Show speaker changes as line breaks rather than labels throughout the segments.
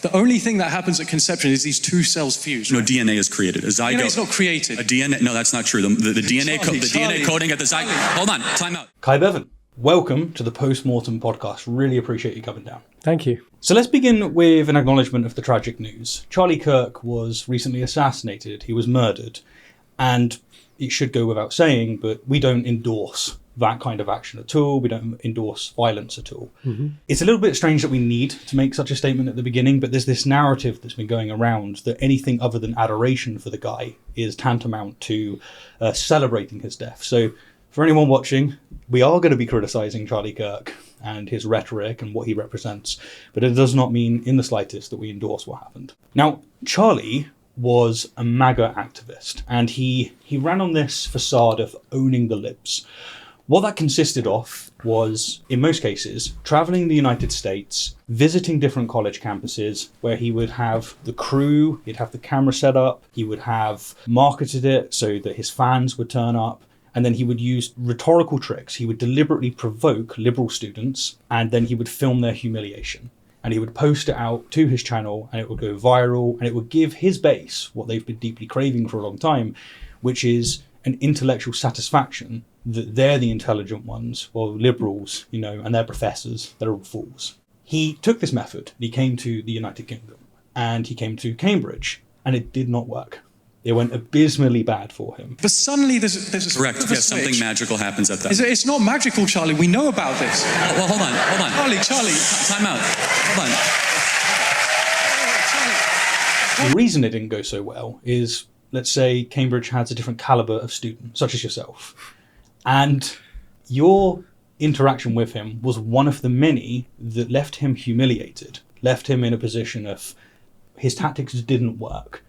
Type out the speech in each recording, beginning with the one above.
The only thing that happens at conception is these two cells fuse.
No, DNA is created. A zygote.
DNA is not created.
A DNA. No, that's not true. The DNA DNA coding at the zygote. Hold on. Time out.
Kai Bevan, welcome to the Postmortem podcast. Really appreciate you coming down.
Thank you.
So let's begin with an acknowledgement of the tragic news. Charlie Kirk was recently assassinated. He was murdered. And it should go without saying, but we don't endorse that kind of action at all. We don't endorse violence at all. Mm-hmm. It's a little bit strange that we need to make such a statement at the beginning, but there's this narrative that's been going around that anything other than adoration for the guy is tantamount to celebrating his death. So for anyone watching, we are going to be criticising Charlie Kirk and his rhetoric and what he represents, but it does not mean in the slightest that we endorse what happened. Now, Charlie was a MAGA activist, and he ran on this facade of owning the libs. What that consisted of was, in most cases, travelling the United States, visiting different college campuses where he would have the crew, he'd have the camera set up, he would have marketed it so that his fans would turn up, and then he would use rhetorical tricks. He would deliberately provoke liberal students, and then he would film their humiliation. And he would post it out to his channel, and it would go viral, and it would give his base what they've been deeply craving for a long time, which is an intellectual satisfaction that they're the intelligent ones, while liberals, and their professors, they're all fools. He took this method, and he came to the United Kingdom, and he came to Cambridge, and it did not work. It went abysmally bad for him.
But suddenly there's a
correct. Yes, something magical happens at that.
It's not magical, Charlie. We know about this.
Well, hold on.
Charlie.
Time out. Hold
on. The reason it didn't go so well is, let's say Cambridge has a different caliber of student, such as yourself. And your interaction with him was one of the many that left him humiliated, left him in a position of his tactics didn't work.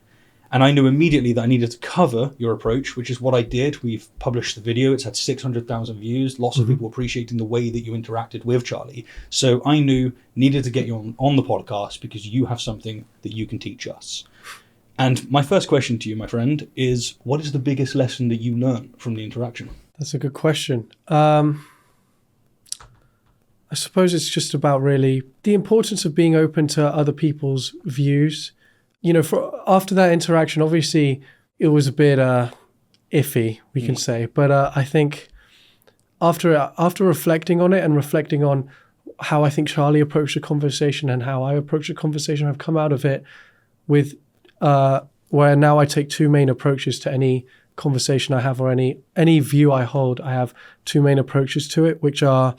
And I knew immediately that I needed to cover your approach, which is what I did. We've published the video. It's had 600,000 views. Lots of people appreciating the way that you interacted with Charlie. So I knew needed to get you on the podcast because you have something that you can teach us. And my first question to you, my friend, is what is the biggest lesson that you learned from the interaction?
That's a good question. I suppose it's just about really the importance of being open to other people's views. After that interaction, obviously it was a bit iffy, we can say. But I think after reflecting on it and reflecting on how I think Charlie approached the conversation and how I approached the conversation, I've come out of it with where now I take two main approaches to any conversation I have or any view I hold. I have two main approaches to it, which are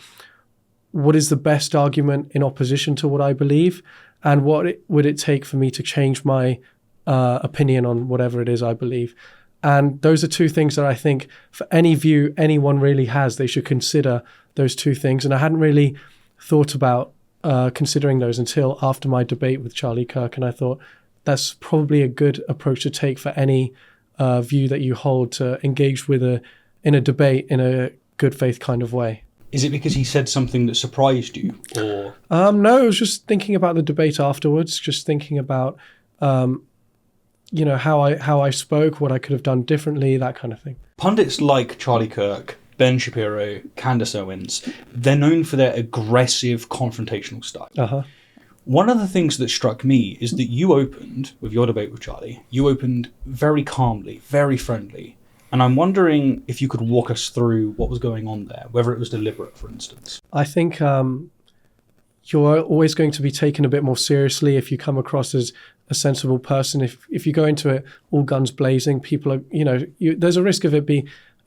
what is the best argument in opposition to what I believe, and what would it take for me to change my opinion on whatever it is I believe. And those are two things that I think for any view anyone really has, they should consider those two things. And I hadn't really thought about considering those until after my debate with Charlie Kirk. And I thought that's probably a good approach to take for any view that you hold, to engage with in a debate in a good faith kind of way.
Is it because he said something that surprised you, or?
No, I was just thinking about the debate afterwards, just thinking about, how I spoke, what I could have done differently, that kind of thing.
Pundits like Charlie Kirk, Ben Shapiro, Candace Owens, they're known for their aggressive confrontational style.
Uh-huh.
One of the things that struck me is that you opened, with your debate with Charlie, you opened very calmly, very friendly. And I'm wondering if you could walk us through what was going on there, whether it was deliberate, for instance.
I think you're always going to be taken a bit more seriously if you come across as a sensible person. If you go into it all guns blazing, people are, there's a risk of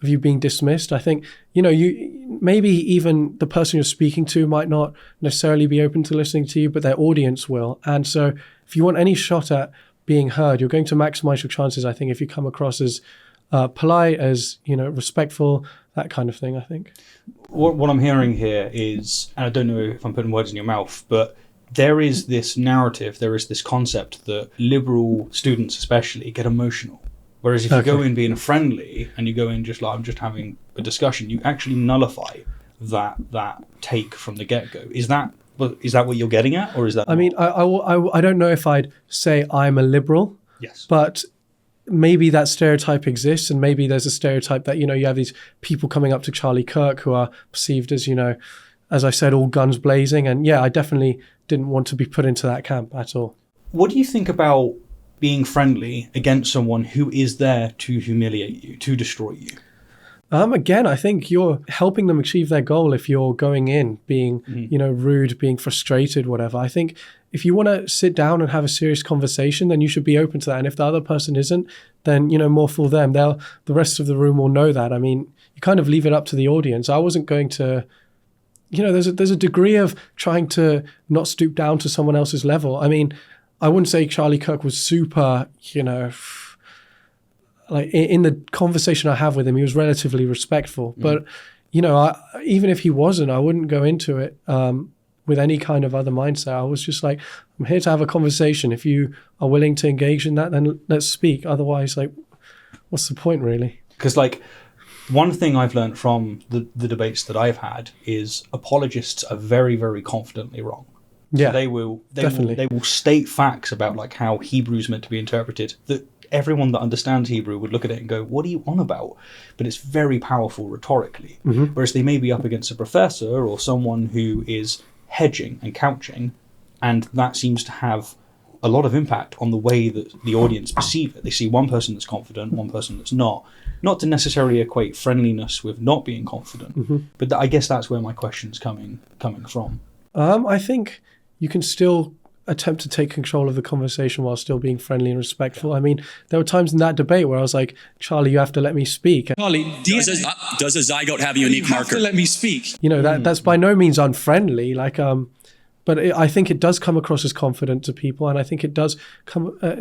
you being dismissed. I think, you maybe even the person you're speaking to might not necessarily be open to listening to you, but their audience will. And so if you want any shot at being heard, you're going to maximize your chances, I think, if you come across as polite, as respectful, that kind of thing, I think.
What I'm hearing here is, and I don't know if I'm putting words in your mouth, but there is this narrative, there is this concept that liberal students especially get emotional. Whereas if you go in being friendly and you go in just like, I'm just having a discussion, you actually nullify that take from the get-go. Is that what you're getting at, or is that?
I mean, I don't know if I'd say I'm a liberal.
Yes.
But maybe that stereotype exists, and maybe there's a stereotype that, you have these people coming up to Charlie Kirk who are perceived as, as I said, all guns blazing. And yeah, I definitely didn't want to be put into that camp at all.
What do you think about being friendly against someone who is there to humiliate you, to destroy you?
Again, I think you're helping them achieve their goal if you're going in being, rude, being frustrated, whatever. I think if you want to sit down and have a serious conversation, then you should be open to that. And if the other person isn't, then, more for them. The rest of the room will know that. I mean, you kind of leave it up to the audience. I wasn't going to, there's a degree of trying to not stoop down to someone else's level. I mean, I wouldn't say Charlie Kirk was super, like in the conversation I have with him, he was relatively respectful. But, even if he wasn't, I wouldn't go into it with any kind of other mindset. I was just like, I'm here to have a conversation. If you are willing to engage in that, then let's speak. Otherwise, like, what's the point, really?
Because, like, one thing I've learned from the debates that I've had is apologists are very, very confidently wrong.
Yeah,
so they will state facts about like how Hebrew is meant to be interpreted that everyone that understands Hebrew would look at it and go, what are you on about? But it's very powerful rhetorically. Whereas they may be up against a professor or someone who is hedging and couching, and that seems to have a lot of impact on the way that the audience perceive it. They see one person that's confident, one person that's not to necessarily equate friendliness with not being confident. But I guess that's where my question's coming from.
I think you can still attempt to take control of the conversation while still being friendly and respectful. I mean, there were times in that debate where I was like, Charlie, you have to let me speak.
Charlie,
Does a zygote have a unique
you have
marker?
to let me speak.
That's by no means unfriendly. Like, but I think it does come across as confident to people, and I think it does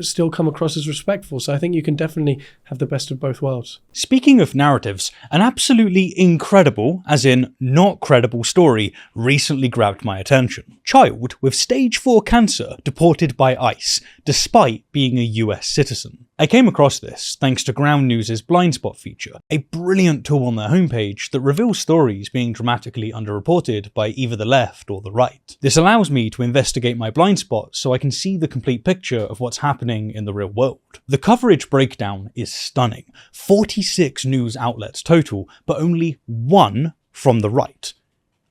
still come across as respectful. So I think you can definitely have the best of both worlds.
Speaking of narratives, an absolutely incredible, as in not credible story recently grabbed my attention. Child with stage 4 cancer deported by ICE, despite being a US citizen. I came across this thanks to Ground News' Blind Spot feature, a brilliant tool on their homepage that reveals stories being dramatically underreported by either the left or the right. This allows me to investigate my blind spot so I can see the complete picture of what's happening in the real world. The coverage breakdown is stunning. 46 news outlets total, but only one from the right.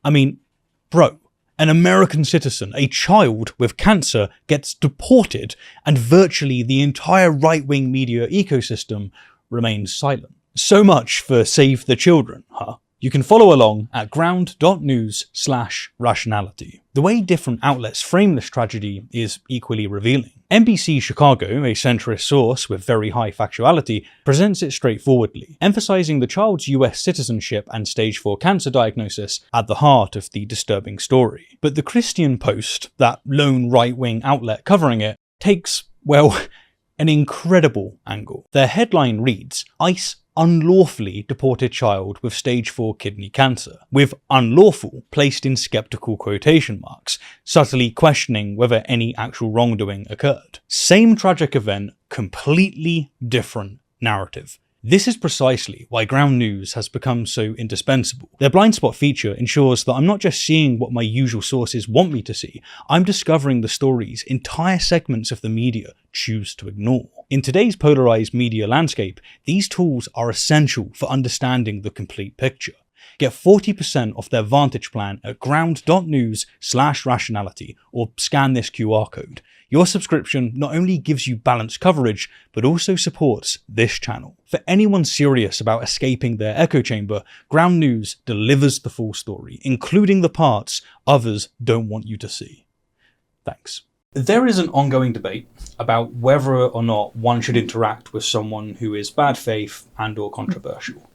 I mean, bro. An American citizen, a child with cancer, gets deported, and virtually the entire right-wing media ecosystem remains silent. So much for Save the Children, huh? You can follow along at ground.news/rationality. The way different outlets frame this tragedy is equally revealing. NBC Chicago, a centrist source with very high factuality, presents it straightforwardly, emphasizing the child's US citizenship and stage 4 cancer diagnosis at the heart of the disturbing story. But the Christian Post, that lone right-wing outlet covering it, takes, well, an incredible angle. Their headline reads, ICE unlawfully deported child with stage 4 kidney cancer, with unlawful placed in skeptical quotation marks, subtly questioning whether any actual wrongdoing occurred. Same tragic event, completely different narrative. This is precisely why Ground News has become so indispensable. Their blind spot feature ensures that I'm not just seeing what my usual sources want me to see, I'm discovering the stories entire segments of the media choose to ignore. In today's polarized media landscape, these tools are essential for understanding the complete picture. Get 40% off their Vantage plan at ground.news/rationality or scan this QR code. Your subscription not only gives you balanced coverage, but also supports this channel. For anyone serious about escaping their echo chamber, Ground News delivers the full story, including the parts others don't want you to see. Thanks. There is an ongoing debate about whether or not one should interact with someone who is bad faith and or controversial.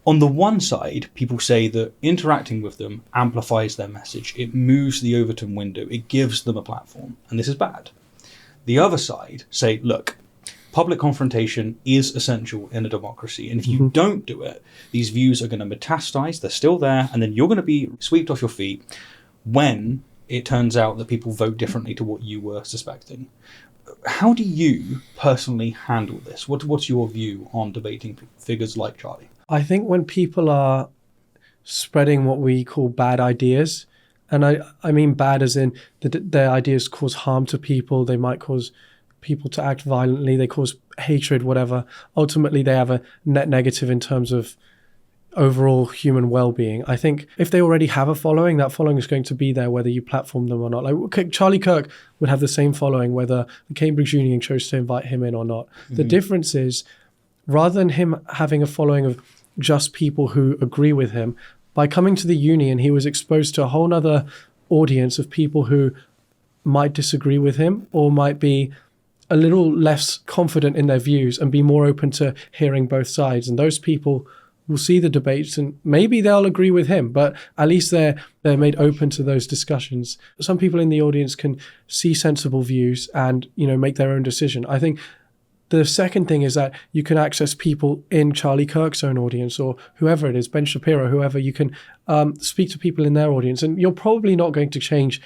On the one side, people say that interacting with them amplifies their message, it moves the Overton window, it gives them a platform, and this is bad. The other side say, look, public confrontation is essential in a democracy, and if you don't do it, these views are going to metastasize, they're still there, and then you're going to be swept off your feet when it turns out that people vote differently to what you were suspecting. How do you personally handle this? What's your view on debating figures like Charlie?
I think when people are spreading what we call bad ideas, and I mean bad as in their ideas cause harm to people, they might cause people to act violently, they cause hatred, whatever. Ultimately, they have a net negative in terms of overall human well-being. I think if they already have a following, that following is going to be there whether you platform them or not. Like Charlie Kirk would have the same following whether the Cambridge Union chose to invite him in or not. The difference is, rather than him having a following of just people who agree with him, by coming to the union, he was exposed to a whole other audience of people who might disagree with him or might be a little less confident in their views and be more open to hearing both sides. And those people will see the debates and maybe they'll agree with him, but at least they're made open to those discussions. Some people in the audience can see sensible views and, make their own decision. I think the second thing is that you can access people in Charlie Kirk's own audience or whoever it is, Ben Shapiro, whoever, you can speak to people in their audience. And you're probably not going to change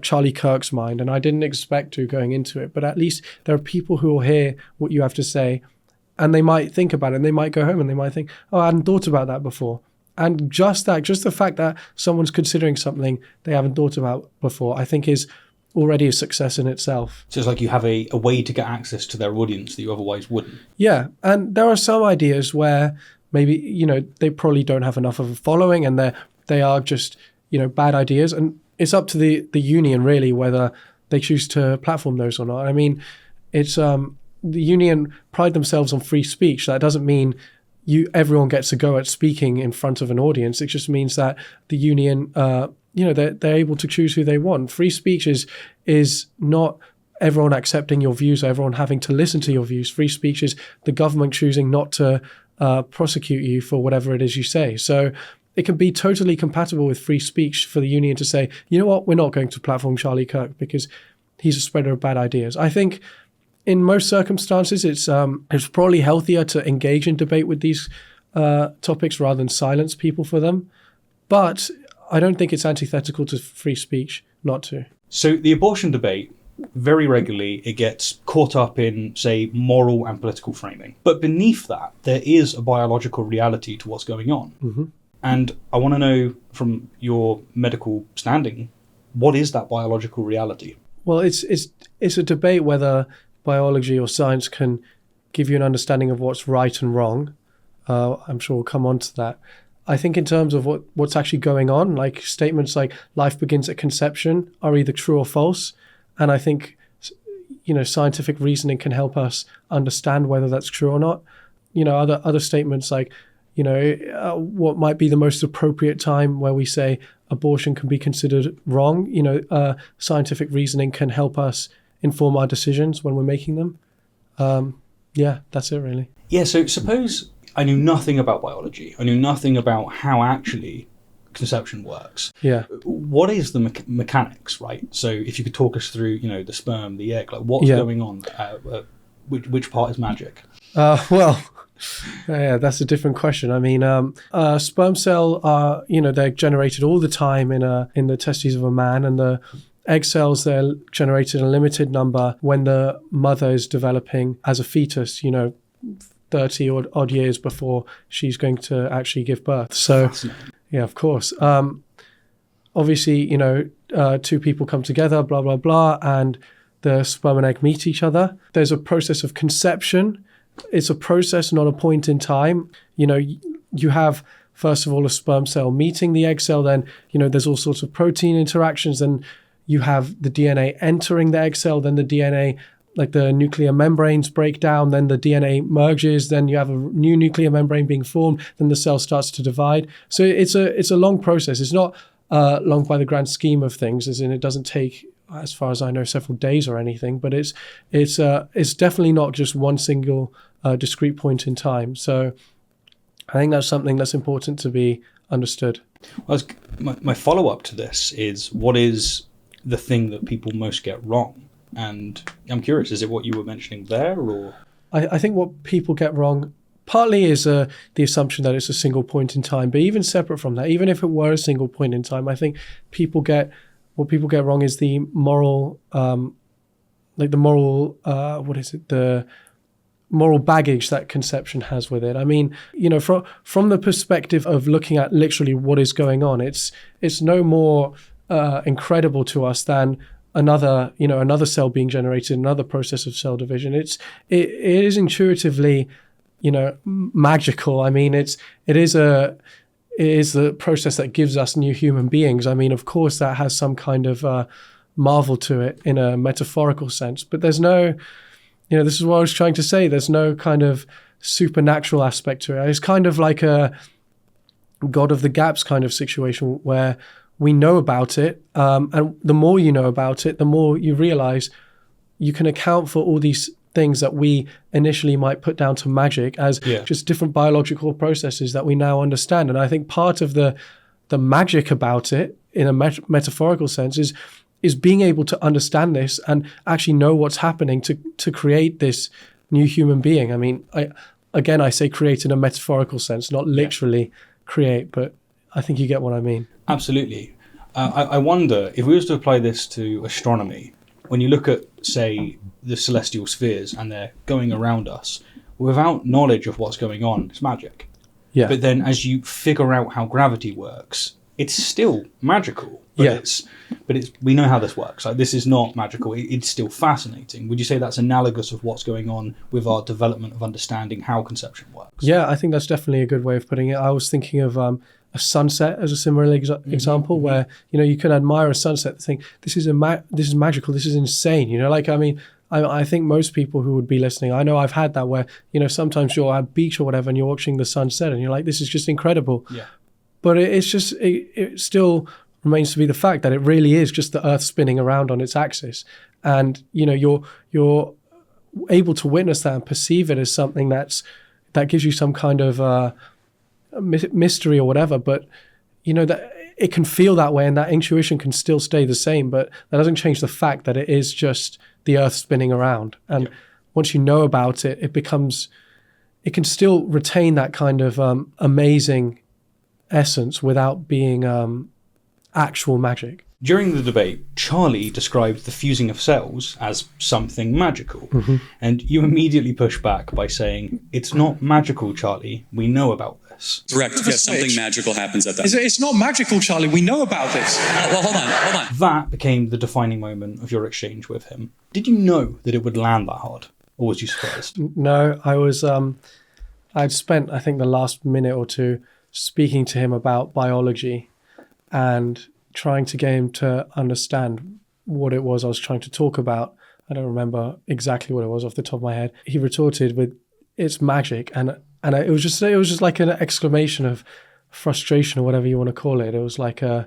Charlie Kirk's mind, and I didn't expect to going into it, but at least there are people who will hear what you have to say and they might think about it and they might go home and they might think, oh, I hadn't thought about that before. And just the fact that someone's considering something they haven't thought about before, I think is already a success in itself.
So it's like you have a way to get access to their audience that you otherwise wouldn't.
Yeah, and there are some ideas where maybe, they probably don't have enough of a following and they are just, bad ideas. And it's up to the union really whether they choose to platform those or not. I mean, it's the union pride themselves on free speech. That doesn't mean everyone gets a go at speaking in front of an audience. It just means that the union, they're able to choose who they want. Free speech is not everyone accepting your views, or everyone having to listen to your views. Free speech is the government choosing not to prosecute you for whatever it is you say. So it can be totally compatible with free speech for the union to say, you know what, we're not going to platform Charlie Kirk because he's a spreader of bad ideas. I think in most circumstances, it's probably healthier to engage in debate with these topics rather than silence people for them. But I don't think it's antithetical to free speech not to.
So the abortion debate, very regularly, it gets caught up in, say, moral and political framing. But beneath that, there is a biological reality to what's going on. Mm-hmm. And I want to know, from your medical standing, what is that biological reality?
Well, it's a debate whether biology or science can give you an understanding of what's right and wrong. I'm sure we'll come on to that. I think in terms of what's actually going on, like statements like life begins at conception are either true or false. And I think, scientific reasoning can help us understand whether that's true or not. Other statements like, what might be the most appropriate time where we say abortion can be considered wrong. Scientific reasoning can help us inform our decisions when we're making them. That's it really.
Yeah, so suppose I knew nothing about biology. I knew nothing about how actually conception works.
Yeah.
What is the mechanics, right? So if you could talk us through, the sperm, the egg, like what's going on? Which part is magic?
Yeah, that's a different question. I mean, sperm cell are, they're generated all the time in the testes of a man, and the egg cells, they're generated in a limited number when the mother is developing as a fetus, 30 odd years before she's going to actually give birth. So, yeah, of course. Obviously, two people come together, blah, blah, blah, and the sperm and egg meet each other. There's a process of conception. It's a process, not a point in time. You have, first of all, a sperm cell meeting the egg cell. Then, there's all sorts of protein interactions. Then you have the DNA entering the egg cell. Then the DNA, like the nuclear membranes break down. Then the DNA merges. Then you have a new nuclear membrane being formed. Then the cell starts to divide. So it's a long process. It's not long by the grand scheme of things, as in it doesn't take, as far as I know, several days or anything, but it's definitely not just one single discrete point in time. So I think that's something that's important to be understood.
Well, my follow-up to this is, what is the thing that people most get wrong? And I'm curious, is it what you were mentioning there, or?
I think what people get wrong partly is the assumption that it's a single point in time, but even separate from that, even if it were a single point in time, I think what people get wrong is the moral, the moral baggage that conception has with it. I mean, from the perspective of looking at literally what is going on, it's no more incredible to us than another cell being generated, another process of cell division. It is intuitively magical. I mean, it is the process that gives us new human beings. I mean, of course, that has some kind of marvel to it in a metaphorical sense, but there's no, this is what I was trying to say. There's no kind of supernatural aspect to it. It's kind of like a God of the gaps kind of situation where we know about it, and the more you know about it, the more you realize you can account for all these things that we initially might put down to magic as just different biological processes that we now understand. And I think part of the magic about it in a metaphorical sense is being able to understand this and actually know what's happening to create this new human being. I mean, I say create in a metaphorical sense, not literally create, but I think you get what I mean.
Absolutely. I wonder if we were to apply this to astronomy, when you look at, say, the celestial spheres and they're going around us, without knowledge of what's going on, it's magic.
Yeah.
But then as you figure out how gravity works, it's still magical. But we know how this works. Like, this is not magical. It's still fascinating. Would you say that's analogous of what's going on with our development of understanding how conception works?
Yeah, I think that's definitely a good way of putting it. I was thinking of a sunset as a similar example, where you can admire a sunset and think this is magical, this is insane. I think most people who would be listening, I know I've had that where sometimes you're at a beach or whatever and you're watching the sunset and you're like, this is just incredible. Yeah. But it still remains to be the fact that it really is just the Earth spinning around on its axis, and you're able to witness that and perceive it as something that gives you some kind of mystery or whatever. But that it can feel that way, and that intuition can still stay the same. But that doesn't change the fact that it is just the Earth spinning around. And once you know about it, it can still retain that kind of amazing essence without being actual magic.
During the debate, Charlie described the fusing of cells as something magical. And you immediately push back by saying, it's not magical, Charlie. We know about this.
Correct. Yes, something magical happens at that.
It's not magical, Charlie. We know about this.
Well, hold on.
That became the defining moment of your exchange with him. Did you know that it would land that hard? Or was you surprised?
No, I was, I'd spent, I think, the last minute or two speaking to him about biology and trying to get him to understand what it was I was trying to talk about. I don't remember exactly what it was off the top of my head. He retorted with, "It's magic," and it was just like an exclamation of frustration or whatever you want to call it. It was like I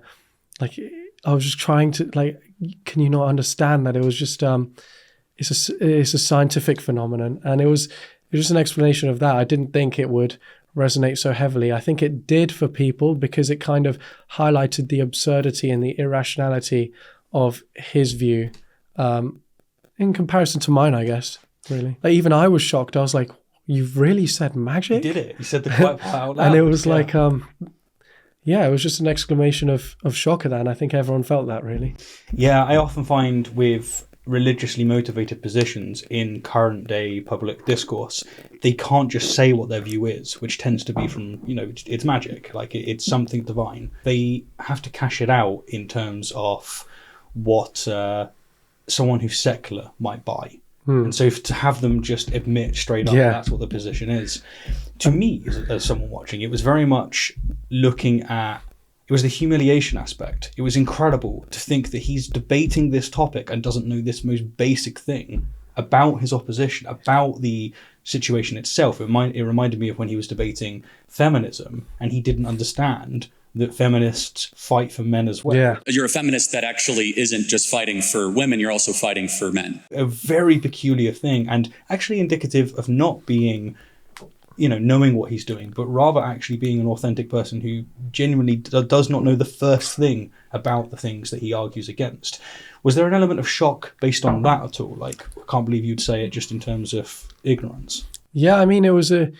was just trying to, like, can you not understand that it was just it's a scientific phenomenon, and it was just an explanation of that. I didn't think it would resonate so heavily. I think it did for people because it kind of highlighted the absurdity and the irrationality of his view in comparison to mine, I guess, really. Like, even I was shocked. I was like, you've really said magic?
You did it. You said the quote out loud.
And it was like, it was just an exclamation of shock at that, and I think everyone felt that, really. Yeah,
I often find with religiously motivated positions in current day public discourse, they can't just say what their view is, which tends to be from, it's magic, like it's something divine. They have to cash it out in terms of what someone who's secular might buy. And so to have them just admit straight up that's what the position is, to me as someone watching, it was very much looking at, it was the humiliation aspect. It was incredible to think that he's debating this topic and doesn't know this most basic thing about his opposition, about the situation itself. It reminded me of when he was debating feminism and he didn't understand that feminists fight for men as well.
Yeah.
You're a feminist that actually isn't just fighting for women, you're also fighting for men.
A very peculiar thing, and actually indicative of not being, knowing what he's doing, but rather actually being an authentic person who genuinely does not know the first thing about the things that he argues against. Was there an element of shock based on that at all? Like, I can't believe you'd say it just in terms of ignorance.
Yeah, I mean, it was a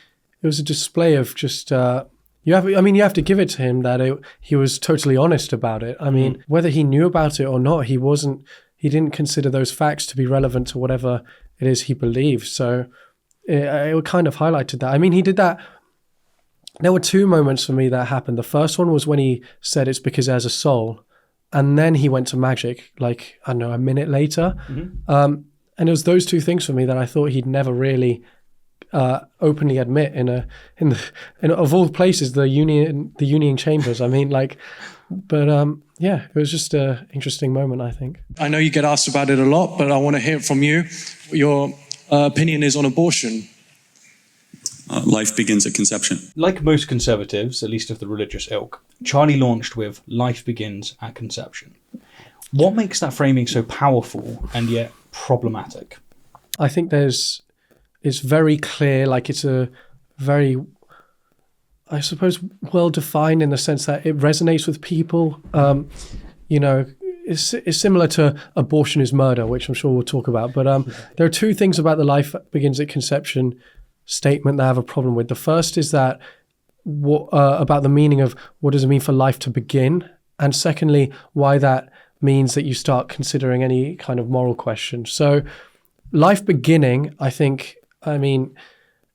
display of just, you have to give it to him that he was totally honest about it. I mean, whether he knew about it or not, he didn't consider those facts to be relevant to whatever it is he believes. So it kind of highlighted that. I mean, he did that. There were two moments for me that happened. The first one was when he said it's because there's a soul. And then he went to magic, like, I don't know, a minute later. And it was those two things for me that I thought he'd never really openly admit in of all places the union chambers. I mean, like, but yeah, it was just an interesting moment, I think.
I know you get asked about it a lot, but I want to hear from you. Your opinion is on abortion.
Life begins at conception.
Like most conservatives, at least of the religious ilk, Charlie launched with "Life begins at conception." What makes that framing so powerful and yet problematic?
I think it's very clear, like it's a very, I suppose, well defined in the sense that it resonates with people. You know, it's similar to abortion is murder, which I'm sure we'll talk about. But there are two things about the life begins at conception statement that I have a problem with. The first is that about the meaning of what does it mean for life to begin, and secondly, why that means that you start considering any kind of moral question. So life beginning, I mean,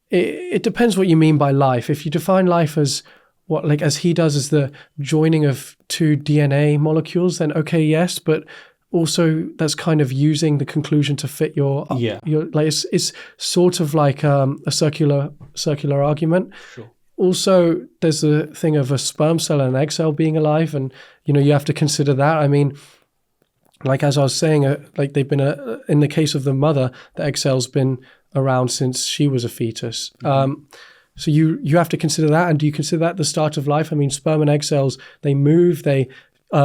it depends what you mean by life. If you define life as what, like as he does, as the joining of two DNA molecules, then okay, yes, but also that's kind of using the conclusion to fit your like it's sort of like a circular argument.
Sure.
Also, there's the thing of a sperm cell and an egg cell being alive, and you have to consider that. I mean, like as I was saying, like they've been in the case of the mother, the egg cell's been around since she was a fetus. Mm-hmm. So you have to consider that, and do you consider that the start of life? I mean, sperm and egg cells, they move, they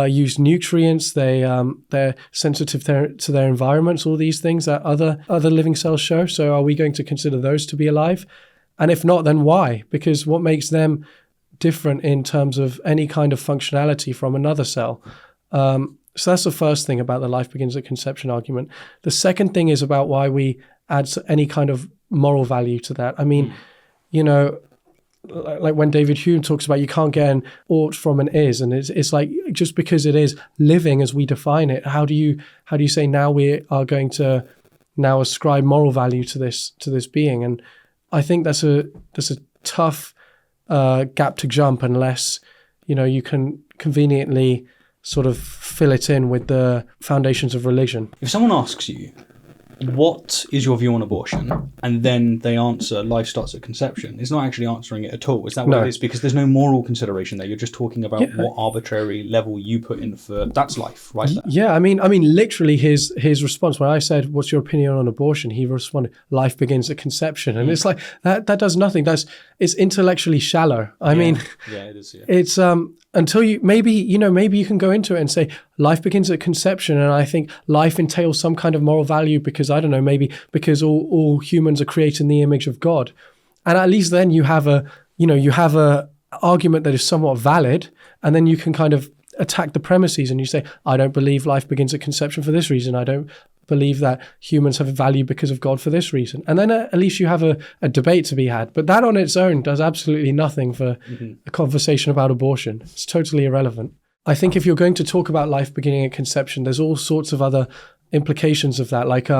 use nutrients, they're sensitive to their environments, all these things that other living cells show. So are we going to consider those to be alive? And if not, then why? Because what makes them different in terms of any kind of functionality from another cell? So that's the first thing about the life begins at conception argument. The second thing is about why we add any kind of moral value to that. I mean, like when David Hume talks about you can't get an ought from an is, and it's like just because it is living as we define it, how do you say now we are going to now ascribe moral value to this being? And I think that's a tough gap to jump unless you can conveniently sort of fill it in with the foundations of religion.
If someone asks you, what is your view on abortion? And then they answer, life starts at conception. It's not actually answering it at all. Is that what it is? Because there's no moral consideration there. You're just talking about what arbitrary level you put in for that's life, right there.
Yeah, I mean, literally his response when I said, "What's your opinion on abortion?" He responded, "Life begins at conception," and it's like that does nothing. It's intellectually shallow. I mean,
it is. Yeah.
It's until you maybe you can go into it and say life begins at conception, and I think life entails some kind of moral value because I don't know, maybe because all humans are created in the image of God, and at least then you have a argument that is somewhat valid, and then you can kind of attack the premises and you say, I don't believe life begins at conception for this reason. I don't believe that humans have value because of God for this reason. And then at least you have a debate to be had. But that on its own does absolutely nothing for a conversation about abortion. It's totally irrelevant. I think if you're going to talk about life beginning at conception, there's all sorts of other implications of that, like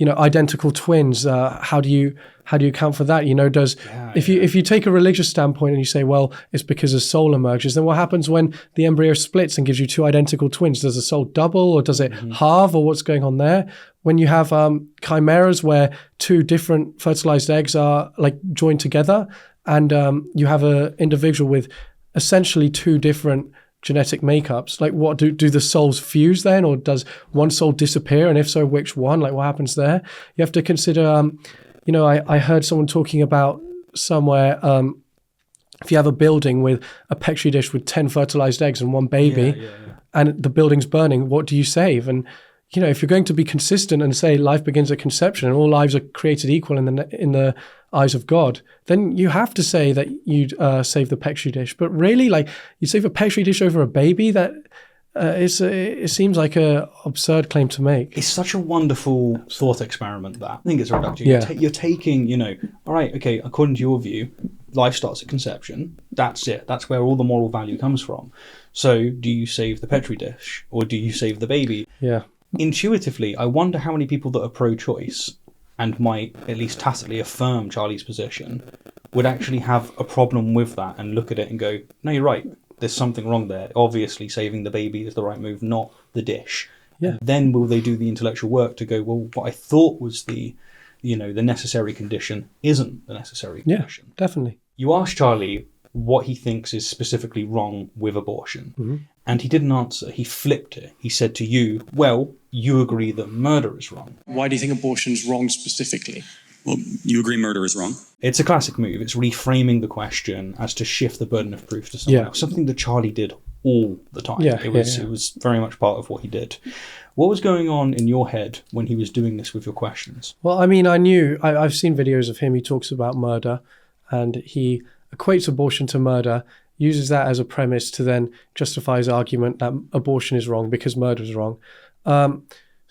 identical twins. How do you account for that? If you take a religious standpoint and you say, well, it's because a soul emerges, then what happens when the embryo splits and gives you two identical twins? Does the soul double, or does it halve, or what's going on there? When you have chimeras where two different fertilized eggs are like joined together, and you have an individual with essentially two different genetic makeups, like what do the souls fuse then, or does one soul disappear, and if so, which one? Like what happens there? You have to consider I heard someone talking about somewhere if you have a building with a petri dish with 10 fertilized eggs and one baby, and the building's burning, what do you save? And if you're going to be consistent and say life begins at conception and all lives are created equal in the eyes of God, then you have to say that you'd save the petri dish. But really, like, you save a petri dish over a baby? That it seems like a absurd claim to make.
It's such a wonderful thought experiment that I think it's reductio. Yeah. You're taking, all right, okay, according to your view, life starts at conception. That's it. That's where all the moral value comes from. So do you save the petri dish or do you save the baby?
Yeah.
Intuitively, I wonder how many people that are pro-choice and might at least tacitly affirm Charlie's position would actually have a problem with that and look at it and go, no, you're right, there's something wrong there. Obviously, saving the baby is the right move, not the dish.
Yeah.
Then will they do the intellectual work to go, well, what I thought was the the necessary condition isn't the necessary
Yeah,
condition.
definitely.
You asked Charlie what he thinks is specifically wrong with abortion, and he didn't answer. He flipped it. He said to you, well, you agree that murder is wrong.
Why do you think abortion's wrong specifically?
Well, you agree murder is wrong?
It's a classic move. It's reframing the question as to shift the burden of proof to someone else. Something that Charlie did all the time. It was very much part of what he did. What was going on in your head when he was doing this with your questions?
Well, I mean, I've seen videos of him. He talks about murder, and he equates abortion to murder, uses that as a premise to then justify his argument that abortion is wrong because murder is wrong.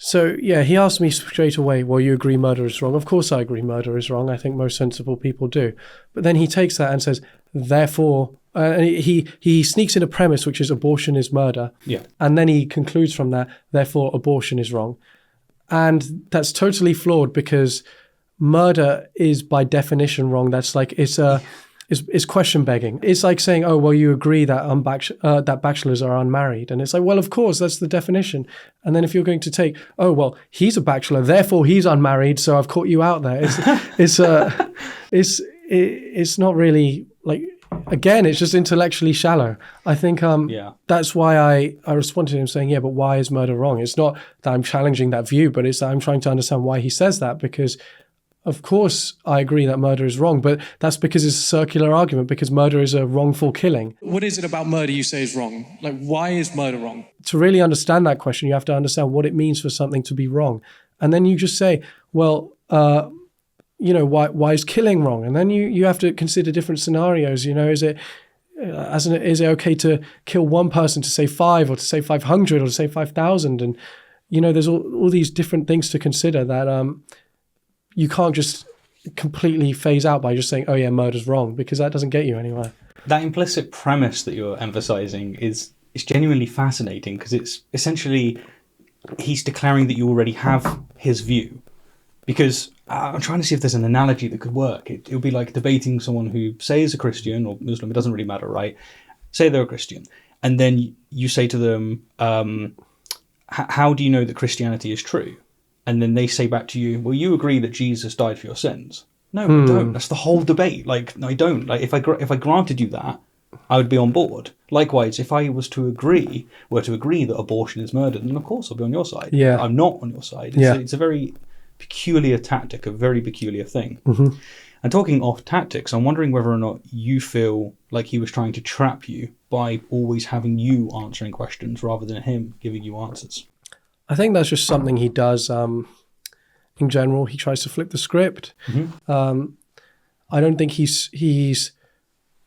So, yeah, he asked me straight away, well, you agree murder is wrong? Of course I agree murder is wrong. I think most sensible people do. But then he takes that and says, therefore, and he sneaks in a premise, which is abortion is murder.
Yeah.
And then he concludes from that, therefore, abortion is wrong. And that's totally flawed because murder is by definition wrong. That's like, it's question begging. It's like saying, oh, well, you agree that that bachelors are unmarried. And it's like, well, of course, that's the definition. And then if you're going to take, oh, well, he's a bachelor, therefore he's unmarried, so I've caught you out there. It's not really like, again, it's just intellectually shallow. I think that's why I responded to him saying, yeah, but why is murder wrong? It's not that I'm challenging that view, but it's that I'm trying to understand why he says that, because of course, I agree that murder is wrong, but that's because it's a circular argument, because murder is a wrongful killing.
What is it about murder you say is wrong? Like, why is murder wrong?
To really understand that question, you have to understand what it means for something to be wrong. And then you just say, well, why is killing wrong? And then you have to consider different scenarios. Is it okay to kill one person to save 5, or to save 500, or to save 5,000? And, there's all these different things to consider that you can't just completely phase out by just saying, oh yeah, murder's wrong, because that doesn't get you anywhere.
That implicit premise that you're emphasizing is genuinely fascinating, because it's essentially he's declaring that you already have his view. Because I'm trying to see if there's an analogy that could work. It would be like debating someone who, say, is a Christian or Muslim, it doesn't really matter, right? Say they're a Christian. And then you say to them, how do you know that Christianity is true? And then they say back to you, well, you agree that Jesus died for your sins. No, I don't. That's the whole debate. Like, no, I don't. Like, if I granted you that, I would be on board. Likewise, if I were to agree that abortion is murder, then of course I'll be on your side.
Yeah.
I'm not on your side. It's a very peculiar tactic, a very peculiar thing.
Mm-hmm.
And talking off tactics, I'm wondering whether or not you feel like he was trying to trap you by always having you answering questions rather than him giving you answers.
I think that's just something he does in general. He tries to flip the script.
Mm-hmm.
I don't think he's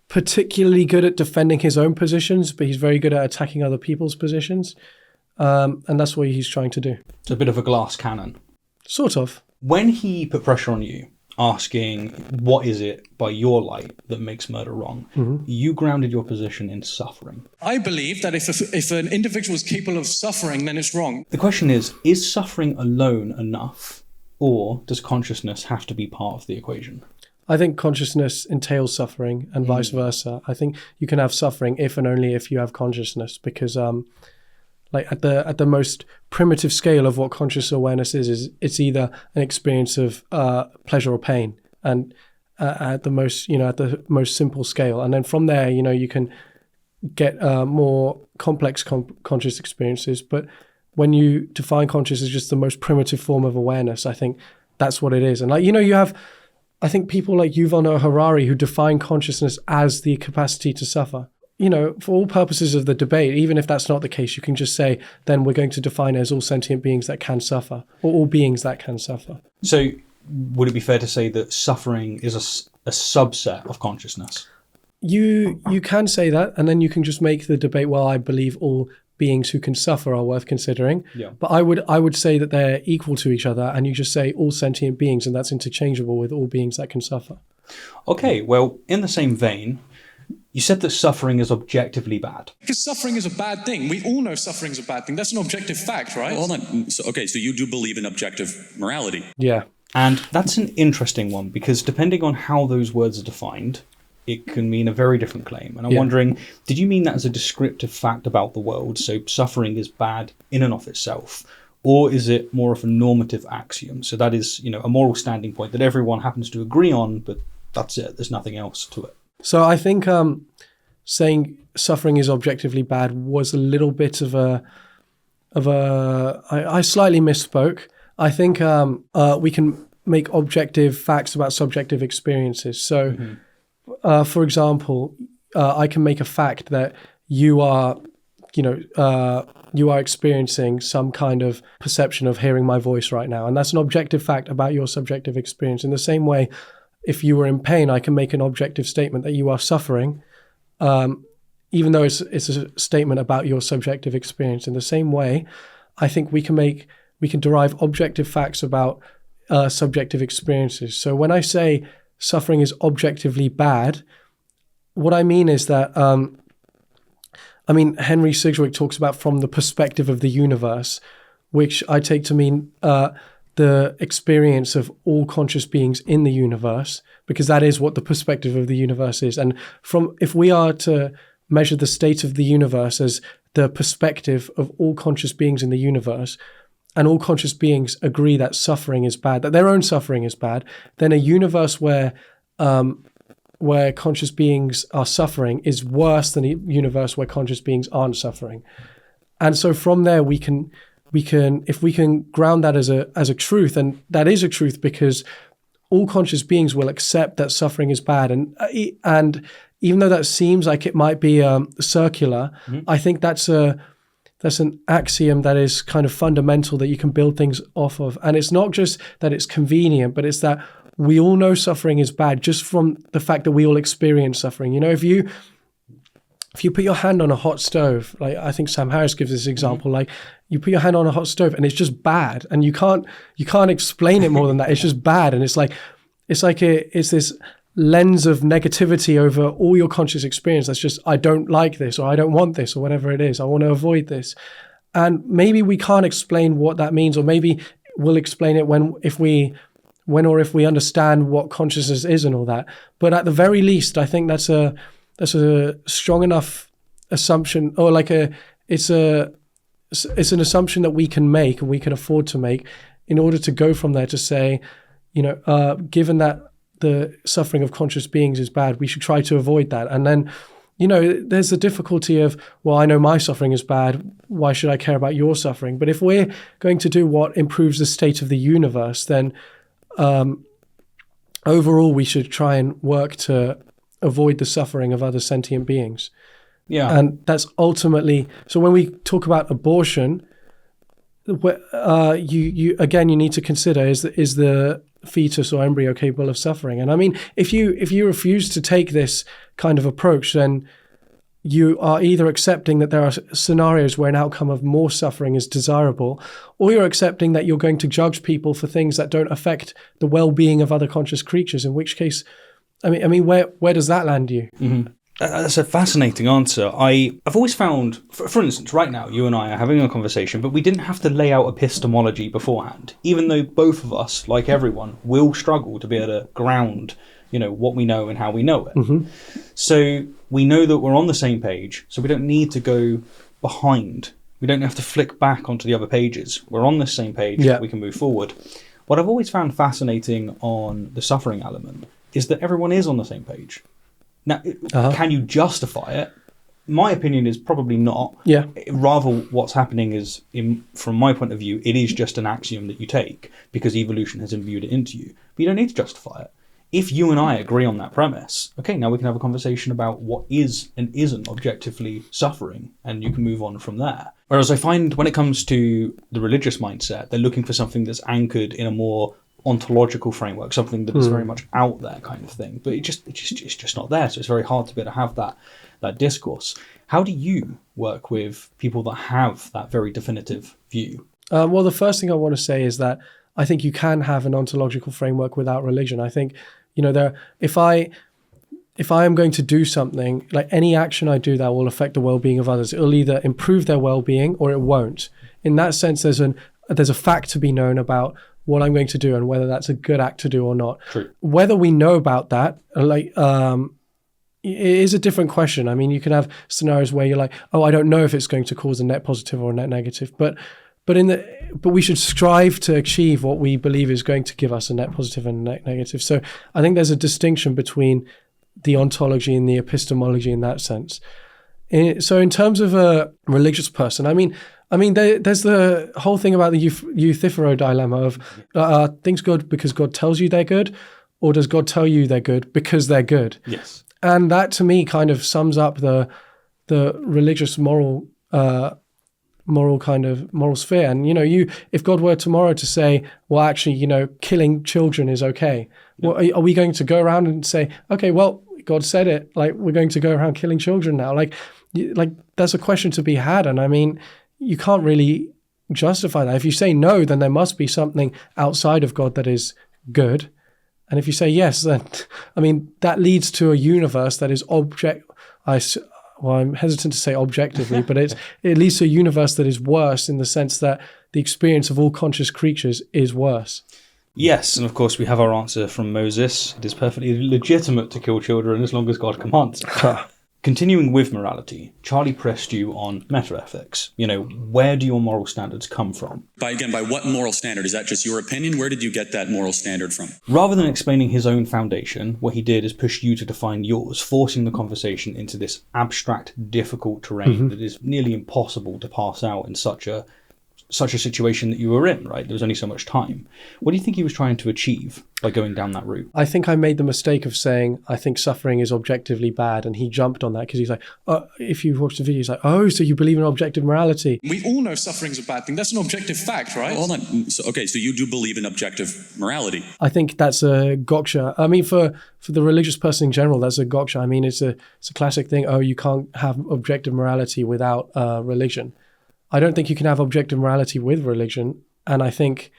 particularly good at defending his own positions, but he's very good at attacking other people's positions. And that's what he's trying to do.
It's a bit of a glass cannon.
Sort of.
When he put pressure on you, asking what is it by your light that makes murder wrong, you grounded your position in suffering.
I believe that if an individual is capable of suffering, then it's wrong.
The question is suffering alone enough, or does consciousness have to be part of the equation?
I think consciousness entails suffering, and vice versa. I think you can have suffering if and only if you have consciousness, because like at the most primitive scale of what conscious awareness is it's either an experience of pleasure or pain, and at the most simple scale, and then from there you can get more complex conscious experiences. But when you define conscious as just the most primitive form of awareness, I think that's what it is. And you have, I think, people like Yuval Noah Harari who define consciousness as the capacity to suffer. For all purposes of the debate, even if that's not the case, you can just say, then we're going to define it as all sentient beings that can suffer, or all beings that can suffer.
So would it be fair to say that suffering is a subset of consciousness?
You can say that, and then you can just make the debate, well, I believe all beings who can suffer are worth considering.
Yeah.
But I would say that they're equal to each other, and you just say all sentient beings, and that's interchangeable with all beings that can suffer.
Okay, well, in the same vein, you said that suffering is objectively bad.
Because suffering is a bad thing. We all know suffering is a bad thing. That's an objective fact, right?
Well, hold on. So you do believe in objective morality.
Yeah.
And that's an interesting one, because depending on how those words are defined, it can mean a very different claim. And I'm wondering, did you mean that as a descriptive fact about the world? So suffering is bad in and of itself? Or is it more of a normative axiom? So that is, a moral standing point that everyone happens to agree on, but that's it. There's nothing else to it.
So I think saying suffering is objectively bad was a little bit of I slightly misspoke. I think we can make objective facts about subjective experiences. So, for example, I can make a fact that you are experiencing some kind of perception of hearing my voice right now. And that's an objective fact about your subjective experience. In the same way, if you were in pain, I can make an objective statement that you are suffering, even though it's a statement about your subjective experience. In the same way, I think we can derive objective facts about subjective experiences. So when I say suffering is objectively bad, what I mean is that Henry Sidgwick talks about from the perspective of the universe, which I take to mean the experience of all conscious beings in the universe, because that is what the perspective of the universe is. And if we are to measure the state of the universe as the perspective of all conscious beings in the universe, and all conscious beings agree that suffering is bad, that their own suffering is bad, then a universe where conscious beings are suffering is worse than a universe where conscious beings aren't suffering. And so from there, we can, if we can ground that as a truth, and that is a truth because all conscious beings will accept that suffering is bad. And even though that seems like it might be circular, I think that's an axiom that is kind of fundamental that you can build things off of. And it's not just that it's convenient, but it's that we all know suffering is bad just from the fact that we all experience suffering. If you put your hand on a hot stove, like I think Sam Harris gives this example, like you put your hand on a hot stove and it's just bad, and you can't explain it more than that. It's just bad, and it's this lens of negativity over all your conscious experience. That's just, I don't like this, or I don't want this, or whatever it is. I want to avoid this, and maybe we can't explain what that means, or maybe we'll explain it if we understand what consciousness is and all that. But at the very least, I think that's a strong enough assumption, or it's an assumption that we can make and we can afford to make in order to go from there to say, given that the suffering of conscious beings is bad, we should try to avoid that. And then, there's the difficulty of, well, I know my suffering is bad, why should I care about your suffering? But if we're going to do what improves the state of the universe, then overall we should try and work to avoid the suffering of other sentient beings.
Yeah.
And that's ultimately, so when we talk about abortion, you need to consider, is the fetus or embryo capable of suffering? And I mean, if you refuse to take this kind of approach, then you are either accepting that there are scenarios where an outcome of more suffering is desirable, or you're accepting that you're going to judge people for things that don't affect the well-being of other conscious creatures, in which case, I mean, where does that land you?
Mm-hmm. That's a fascinating answer. I've always found, for instance, right now, you and I are having a conversation, but we didn't have to lay out epistemology beforehand, even though both of us, like everyone, will struggle to be able to ground, what we know and how we know it.
Mm-hmm.
So we know that we're on the same page, so we don't need to go behind. We don't have to flick back onto the other pages. We're on the same page,
yeah.
We can move forward. What I've always found fascinating on the suffering element is that everyone is on the same page. Now, Can you justify it? My opinion is probably not.
Yeah.
Rather, what's happening is, from my point of view, it is just an axiom that you take because evolution has imbued it into you. But you don't need to justify it. If you and I agree on that premise, okay, now we can have a conversation about what is and isn't objectively suffering, and you can move on from there. Whereas I find when it comes to the religious mindset, they're looking for something that's anchored in a more ontological framework, something that is very much out there kind of thing. But it's just not there, so it's very hard to be able to have that discourse. How do you work with people that have that very definitive view?
Well, the first thing I want to say is that I think you can have an ontological framework without religion. I think, if I am going to do something, like any action I do that will affect the well-being of others, it'll either improve their well-being or it won't. In that sense, there's a fact to be known about what I'm going to do and whether that's a good act to do or not.
True.
Whether we know about that, it is a different question. I mean, you can have scenarios where you're like, oh, I don't know if it's going to cause a net positive or a net negative. But but we should strive to achieve what we believe is going to give us a net positive and net negative. So I think there's a distinction between the ontology and the epistemology in that sense. So in terms of a religious person, I mean, there's the whole thing about the Euthyphro dilemma of are things good because God tells you they're good, or does God tell you they're good because they're good?
Yes.
And that to me kind of sums up the religious moral sphere. And if God were tomorrow to say, well, actually, killing children is okay, well, are we going to go around and say, okay, well, God said it, like we're going to go around killing children now? Like that's a question to be had. And I mean, you can't really justify that. If you say no, then there must be something outside of God that is good. And if you say yes, then, I mean, that leads to a universe that is I'm hesitant to say objectively, but it leads to a universe that is worse in the sense that the experience of all conscious creatures is worse.
Yes, and of course we have our answer from Moses. It is perfectly legitimate to kill children as long as God commands it. Continuing with morality, Charlie pressed you on meta-ethics. Where do your moral standards come from?
By what moral standard? Is that just your opinion? Where did you get that moral standard from?
Rather than explaining his own foundation, what he did is push you to define yours, forcing the conversation into this abstract, difficult terrain that is nearly impossible to pass out in such a situation that you were in, right? There was only so much time. What do you think he was trying to achieve by going down that route?
I think I made the mistake of saying, I think suffering is objectively bad. And he jumped on that because he's like, if you watch the video, he's like, oh, so you believe in objective morality.
We all know suffering's a bad thing. That's an objective fact, right?
Hold on. So you do believe in objective morality?
I think that's a gotcha. I mean, for the religious person in general, that's a gotcha. I mean, it's a classic thing. Oh, you can't have objective morality without religion. I don't think you can have objective morality with religion. And I think,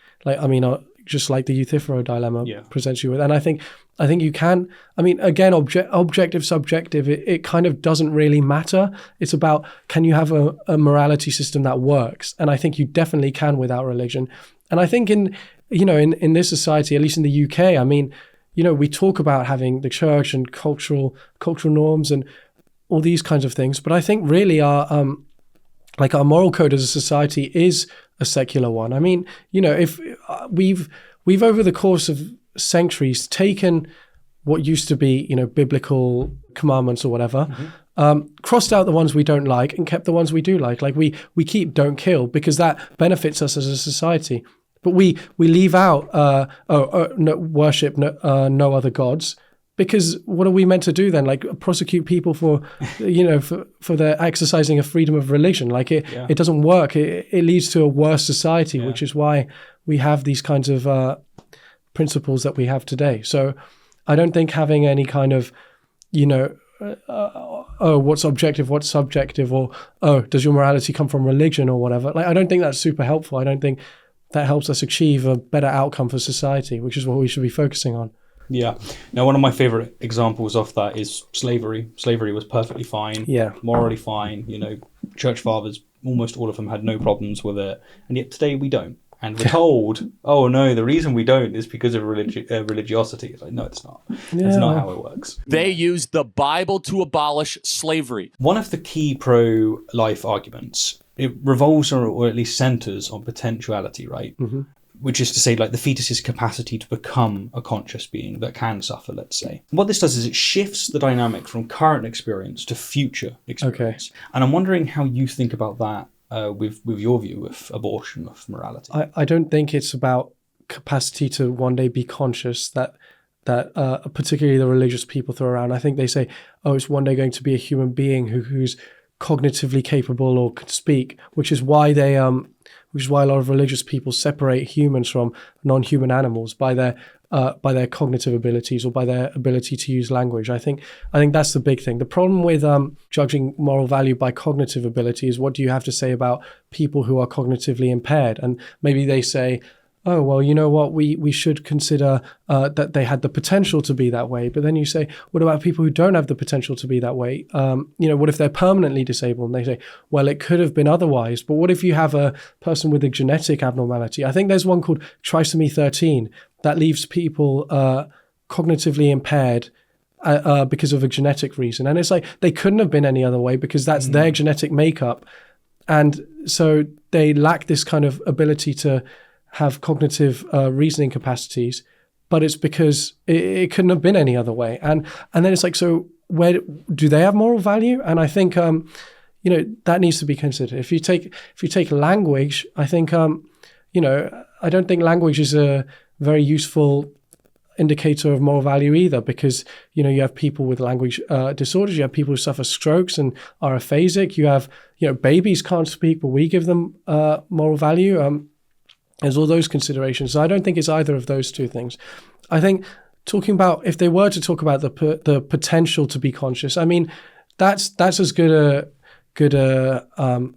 just like the Euthyphro dilemma presents you with. And I think you can, again, objective, subjective, it kind of doesn't really matter. It's about, can you have a morality system that works? And I think you definitely can without religion. And I think in this society, at least in the UK, we talk about having the church and cultural norms and all these kinds of things. But I think really our moral code as a society is a secular one. I mean, if we've over the course of centuries taken what used to be, biblical commandments or whatever, crossed out the ones we don't like and kept the ones we do like. Like we keep don't kill because that benefits us as a society. But we leave out worship no other gods. Because what are we meant to do then? Like prosecute people for their exercising a freedom of religion? Like it doesn't work. It leads to a worse society, which is why we have these kinds of principles that we have today. So I don't think having any kind of, what's objective, what's subjective, or, does your morality come from religion or whatever? Like, I don't think that's super helpful. I don't think that helps us achieve a better outcome for society, which is what we should be focusing on.
Yeah. Now, one of my favorite examples of that is slavery. Slavery was perfectly fine, morally fine. Church fathers, almost all of them had no problems with it. And yet today we don't. And we're told, oh no, the reason we don't is because of religiosity. It's like, no, it's not. That's not how it works.
They used the Bible to abolish slavery.
One of the key pro-life arguments, it revolves or at least centers on potentiality, right? Mm-hmm. Which is to say, like the fetus's capacity to become a conscious being that can suffer, let's say. What this does is it shifts the dynamic from current experience to future experience. Okay. And I'm wondering how you think about that with your view of abortion, of morality.
I don't think it's about capacity to one day be conscious that particularly the religious people throw around. I think they say, oh, it's one day going to be a human being who's cognitively capable or could speak, which is why a lot of religious people separate humans from non-human animals by their cognitive abilities or by their ability to use language. I think that's the big thing. The problem with judging moral value by cognitive ability is, what do you have to say about people who are cognitively impaired? And maybe they say, oh, well, you know what, we should consider that they had the potential to be that way. But then you say, what about people who don't have the potential to be that way? What if they're permanently disabled? And they say, well, it could have been otherwise. But what if you have a person with a genetic abnormality? I think there's one called trisomy 13 that leaves people cognitively impaired because of a genetic reason. And it's like, they couldn't have been any other way because that's their genetic makeup. And so they lack this kind of ability to have cognitive reasoning capacities, but it's because it couldn't have been any other way. And then it's like, so where do they have moral value? And I think that needs to be considered. If you take language, I think I don't think language is a very useful indicator of moral value either, because you have people with language disorders, you have people who suffer strokes and are aphasic, you have babies can't speak, but we give them moral value. There's all those considerations. So I don't think it's either of those two things. I think if they were to talk about the potential to be conscious, I mean that's as good a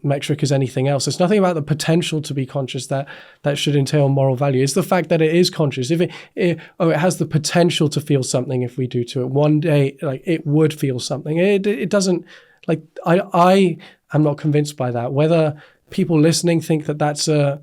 metric as anything else. There's nothing about the potential to be conscious that should entail moral value. It's the fact that it is conscious. If it has the potential to feel something if we do to it. One day, like it would feel something. It doesn't. Like I am not convinced by that. Whether people listening think that that's a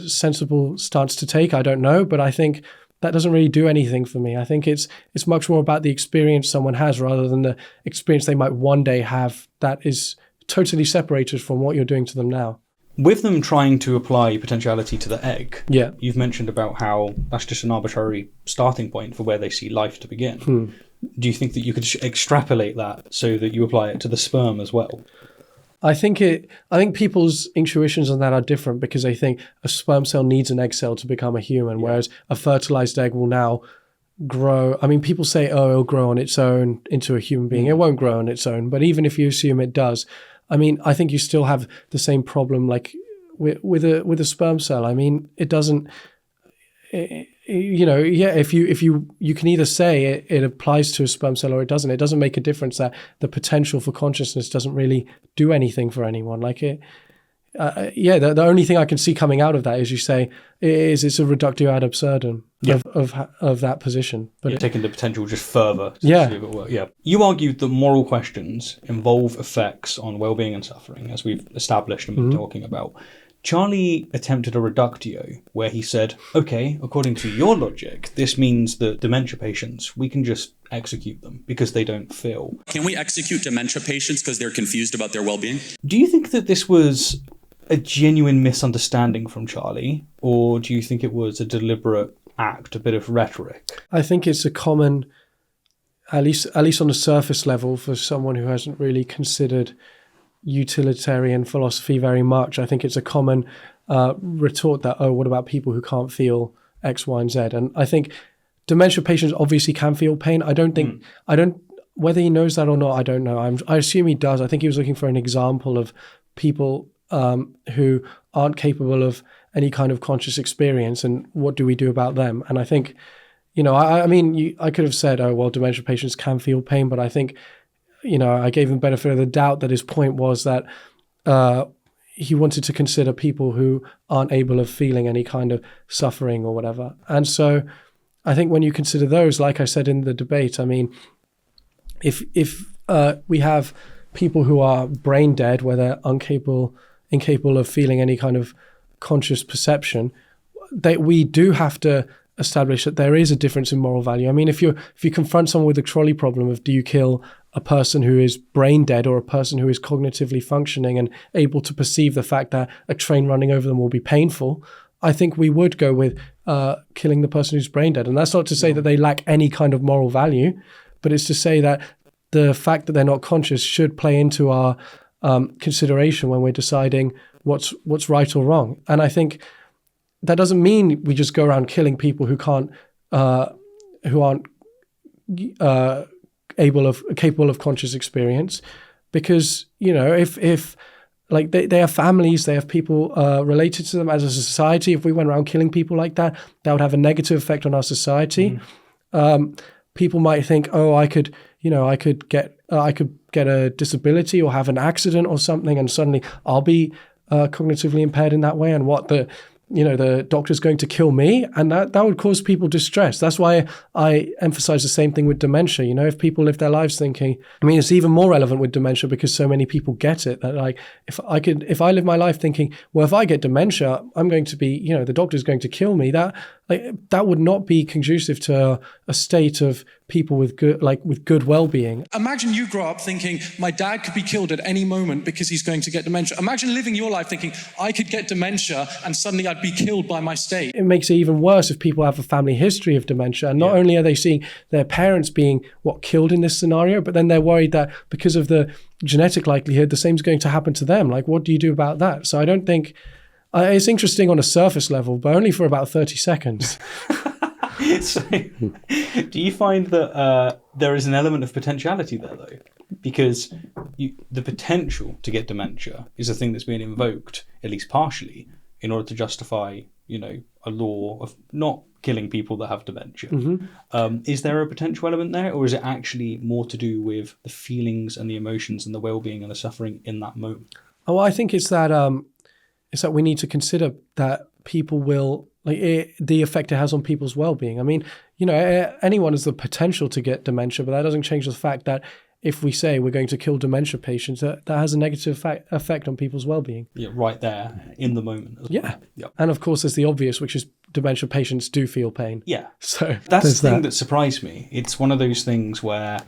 sensible stance to take, I don't know. But I think that doesn't really do anything for me. I think it's much more about the experience someone has rather than the experience they might one day have that is totally separated from what you're doing to them now.
With them trying to apply potentiality to the egg,
yeah,
you've mentioned about how that's just an arbitrary starting point for where they see life to begin. Do you think that you could extrapolate that so that you apply it to the sperm as well?
I think people's intuitions on that are different, because they think a sperm cell needs an egg cell to become a human, whereas a fertilized egg will now grow. I mean, people say, it'll grow on its own into a human being. It won't grow on its own. But even if you assume it does, I mean, I think you still have the same problem like with a sperm cell. I mean, it doesn't, if you can either say it applies to a sperm cell or it doesn't. It doesn't make a difference that the potential for consciousness doesn't really do anything for anyone. Like the only thing I can see coming out of that is it's a reductio ad absurdum of that position. But
you're taking the potential just further.
Yeah.
You argued that moral questions involve effects on well-being and suffering, as we've established and been talking about. Charlie attempted a reductio where he said, okay, according to your logic, this means that dementia patients, we can just execute them because they don't feel.
Can we execute dementia patients because they're confused about their well-being?
Do you think that this was a genuine misunderstanding from Charlie, or do you think it was a deliberate act, a bit of rhetoric?
I think it's a common, at least on the surface level, for someone who hasn't really considered utilitarian philosophy very much. I think it's a common retort that, what about people who can't feel X, Y, and Z? And I think dementia patients obviously can feel pain. Whether he knows that or not, I don't know. I assume he does. I think he was looking for an example of people who aren't capable of any kind of conscious experience, and what do we do about them? And I think, I could have said, dementia patients can feel pain, but I think, I gave him benefit of the doubt that his point was that he wanted to consider people who aren't able of feeling any kind of suffering or whatever. And so I think when you consider those, like I said in the debate, I mean, if we have people who are brain dead, where they're incapable of feeling any kind of conscious perception, we do have to establish that there is a difference in moral value. I mean, if you confront someone with a trolley problem of, do you kill a person who is brain dead or a person who is cognitively functioning and able to perceive the fact that a train running over them will be painful, I think we would go with killing the person who's brain dead. And that's not to say that they lack any kind of moral value, but it's to say that the fact that they're not conscious should play into our consideration when we're deciding what's right or wrong. And I think that doesn't mean we just go around killing people who aren't capable of conscious experience, because if like they have families, they have people related to them. As a society, if we went around killing people like that, that would have a negative effect on our society. People might think, I could get a disability or have an accident or something, and suddenly I'll be cognitively impaired in that way, and the doctor's going to kill me, and that would cause people distress. That's why I emphasize the same thing with dementia. If people live their lives thinking, it's even more relevant with dementia because so many people get it, that like, if I live my life thinking, well, if I get dementia, I'm going to be, the doctor's going to kill me, that like that would not be conducive to a state of people with good well-being.
Imagine you grow up thinking, my dad could be killed at any moment because he's going to get dementia. Imagine living your life thinking, I could get dementia and suddenly I'd be killed by my state.
It makes it even worse if people have a family history of dementia. And not only are they seeing their parents being killed in this scenario, but then they're worried that because of the genetic likelihood, the same is going to happen to them. Like, what do you do about that? So I don't think it's interesting on a surface level, but only for about 30 seconds.
So, do you find that there is an element of potentiality there, though? Because the potential to get dementia is a thing that's being invoked, at least partially, in order to justify, a law of not killing people that have dementia. Mm-hmm. Is there a potential element there, or is it actually more to do with the feelings and the emotions and the well-being and the suffering in that moment?
Oh, I think it's that we need to consider that people will, the effect it has on people's well-being. I mean, anyone has the potential to get dementia, but that doesn't change the fact that if we say we're going to kill dementia patients, that has a negative effect on people's well-being.
Yeah, right there in the moment.
Yeah. And of course, there's the obvious, which is dementia patients do feel pain.
Yeah.
So
that's the thing that surprised me. It's one of those things where,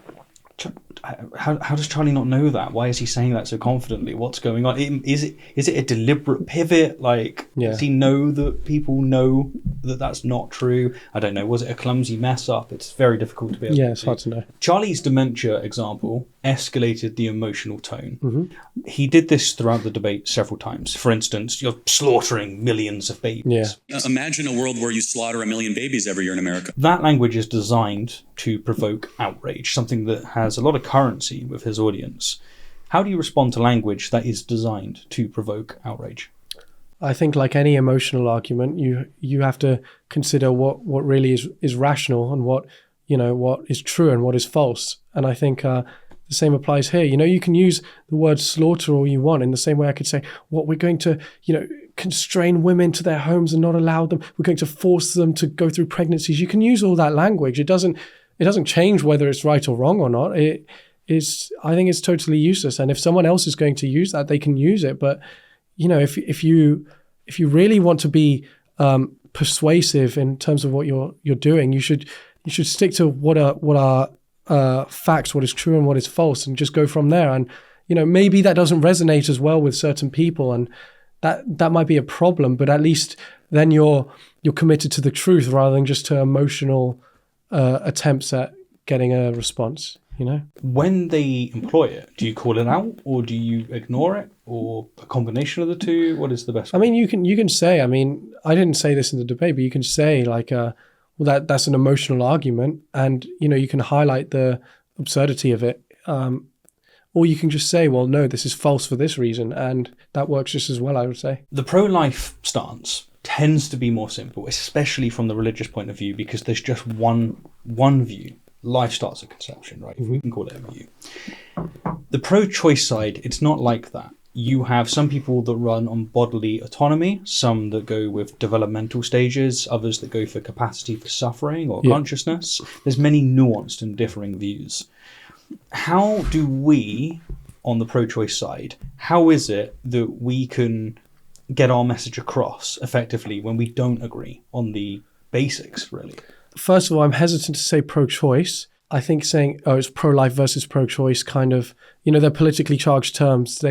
how does Charlie not know that? Why is he saying that so confidently? What's going on? Is it a deliberate pivot? Does he know that people know that that's not true? I don't know. Was it a clumsy mess up? It's very difficult to be able to
it's hard to know.
Charlie's dementia example escalated the emotional tone.
Mm-hmm.
He did this throughout the debate several times. For instance, you're slaughtering millions of babies.
Yeah.
Imagine a world where you slaughter 1 million babies every year in America.
That language is designed to provoke outrage, something that has a lot of currency with his audience. How do you respond to language that is designed to provoke outrage?
I think, like any emotional argument, you have to consider what really is rational and what is true and what is false. And I think the same applies here. You can use the word slaughter all you want. In the same way, I could say, we're going to constrain women to their homes and not allow them. We're going to force them to go through pregnancies. You can use all that language. It doesn't change whether it's right or wrong or not. I think it's totally useless. And if someone else is going to use that, they can use it. But if you really want to be persuasive in terms of what you're doing, you should stick to what are facts, what is true and what is false, and just go from there. And maybe that doesn't resonate as well with certain people, and that might be a problem. But at least then you're committed to the truth rather than just to emotional attempts at getting a response.
When they employ it, do you call it out, or do you ignore it, or a combination of the two? What is the best way?
I mean, you can say, I didn't say this in the debate, but you can say that's an emotional argument, and you can highlight the absurdity of it, or you can just say, well, no, this is false for this reason, and that works just as well, I would say.
The pro-life stance tends to be more simple, especially from the religious point of view, because there's just one view. Life starts at conception, right? If we can call it a view. The pro-choice side, it's not like that. You have some people that run on bodily autonomy, some that go with developmental stages, others that go for capacity for suffering or consciousness. There's many nuanced and differing views. How do we, on the pro-choice side, how is it that we can get our message across effectively when we don't agree on the basics, really?
First of all, I'm hesitant to say pro-choice. I think saying, it's pro-life versus pro-choice kind of, they're politically charged terms.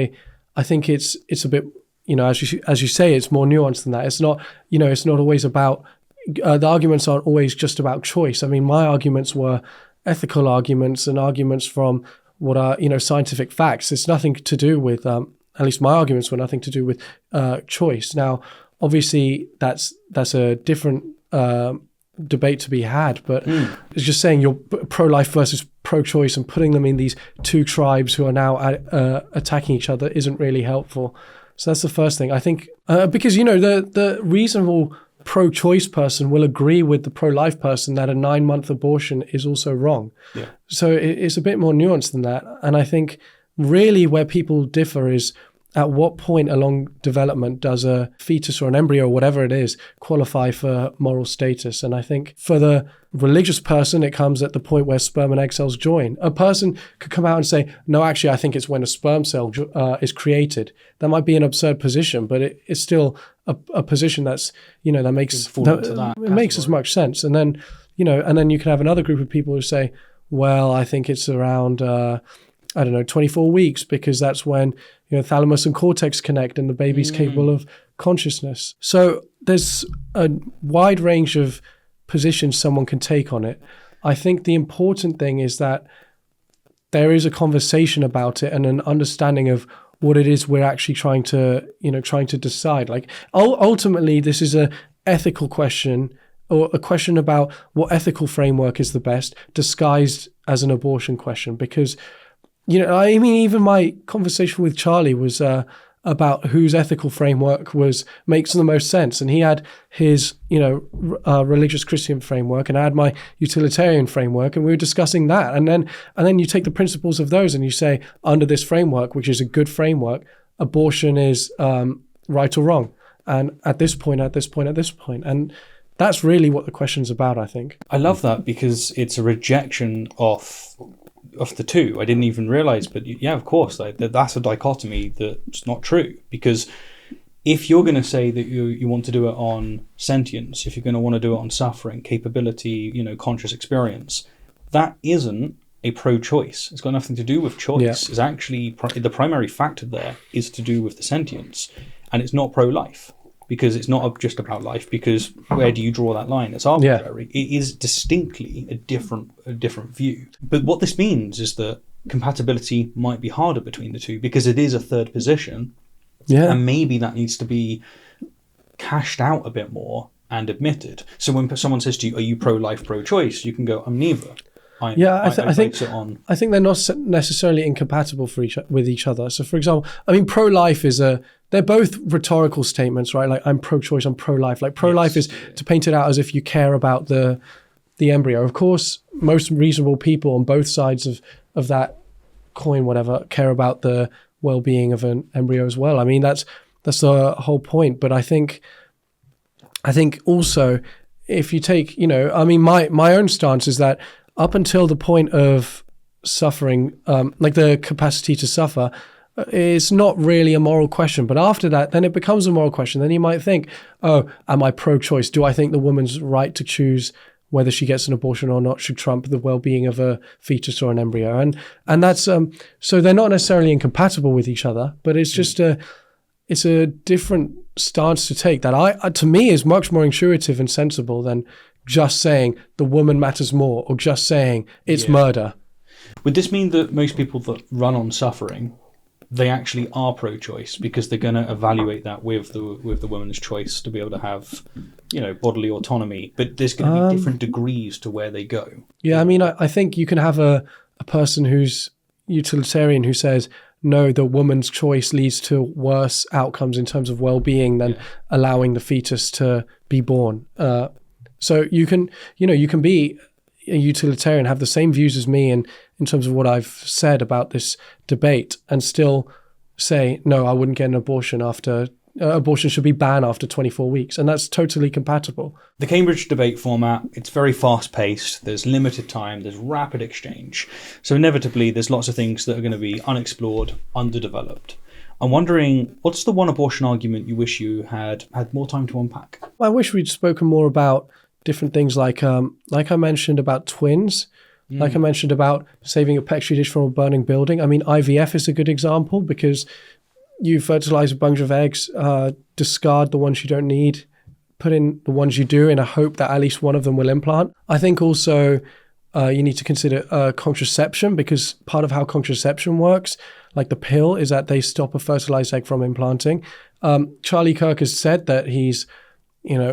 I think it's a bit, as you say, it's more nuanced than that. It's not, it's not always about, the arguments aren't always just about choice. I mean, my arguments were ethical arguments and arguments from what are, scientific facts. It's nothing to do with, at least my arguments were nothing to do with choice. Now, obviously, that's a different debate to be had, but it's just saying you're pro-life versus pro-choice and putting them in these two tribes who are now attacking each other isn't really helpful. So that's the first thing. I think because the reasonable pro-choice person will agree with the pro-life person that a 9-month abortion is also wrong. Yeah. So it's a bit more nuanced than that. And I think really where people differ is at what point along development does a fetus or an embryo or whatever it is qualify for moral status? And I think for the religious person, it comes at the point where sperm and egg cells join. A person could come out and say, no, actually, I think it's when a sperm cell is created. That might be an absurd position, but it's still a position that's, that makes as much sense. And then, and then you can have another group of people who say, well, I think it's around, 24 weeks, because that's when thalamus and cortex connect and the baby's capable of consciousness. So there's a wide range of positions someone can take on it. I think the important thing is that there is a conversation about it and an understanding of what it is we're actually trying to decide. Like ultimately, this is a ethical question, or a question about what ethical framework is the best, disguised as an abortion question. Because even my conversation with Charlie was about whose ethical framework makes the most sense. And he had his, religious Christian framework, and I had my utilitarian framework, and we were discussing that. And then you take the principles of those and you say, under this framework, which is a good framework, abortion is right or wrong. And at this point. And that's really what the question's about, I think.
I love that, because it's a rejection of the two. I didn't even realize, but yeah, of course, that's a dichotomy that's not true. Because if you're going to say that you want to do it on sentience, if you're going to want to do it on suffering, capability, conscious experience, that isn't a pro-choice. It's got nothing to do with choice. Yeah. It's actually the primary factor there is to do with the sentience, and it's not pro-life. Because it's not just about life, because where do you draw that line? It's arbitrary. Yeah. It is distinctly a different view. But what this means is that compatibility might be harder between the two, because it is a third position. Yeah. And maybe that needs to be cashed out a bit more and admitted. So when someone says to you, are you pro-life, pro-choice? You can go, I'm neither. I think they're not necessarily incompatible with each other. So, for example, pro-life they're both rhetorical statements, right? Like, I'm pro-choice, I'm pro-life. Like, pro-life is to paint it out as if you care about the embryo. Of course, most reasonable people on both sides of that coin, whatever, care about the well-being of an embryo as well. That's the whole point. But I think also, if you take, my own stance is that up until the point of suffering, like the capacity to suffer, it's not really a moral question. But after that, then it becomes a moral question. Then you might think, oh, am I pro-choice? Do I think the woman's right to choose whether she gets an abortion or not should trump the well-being of a fetus or an embryo? And that's so they're not necessarily incompatible with each other, but it's just it's a different stance to take that to me is much more intuitive and sensible than just saying the woman matters more, or just saying it's murder. Would this mean that most people that run on suffering, they actually are pro-choice, because they're going to evaluate that with the woman's choice to be able to have, bodily autonomy? But there's going to be different degrees to where they go.
Yeah, I think you can have a person who's utilitarian who says, no, the woman's choice leads to worse outcomes in terms of well-being than allowing the fetus to be born. So you can be a utilitarian, have the same views as me in terms of what I've said about this debate, and still say, no, I wouldn't get an abortion abortion should be banned after 24 weeks. And that's totally compatible.
The Cambridge debate format, it's very fast-paced. There's limited time. There's rapid exchange. So inevitably, there's lots of things that are going to be unexplored, underdeveloped. I'm wondering, what's the one abortion argument you wish you had more time to unpack?
I wish we'd spoken more about different things like I mentioned about twins, like I mentioned about saving a petri dish from a burning building. IVF is a good example, because you fertilize a bunch of eggs, discard the ones you don't need, put in the ones you do in a hope that at least one of them will implant. I think also you need to consider contraception, because part of how contraception works, like the pill, is that they stop a fertilized egg from implanting. Charlie Kirk has said that he's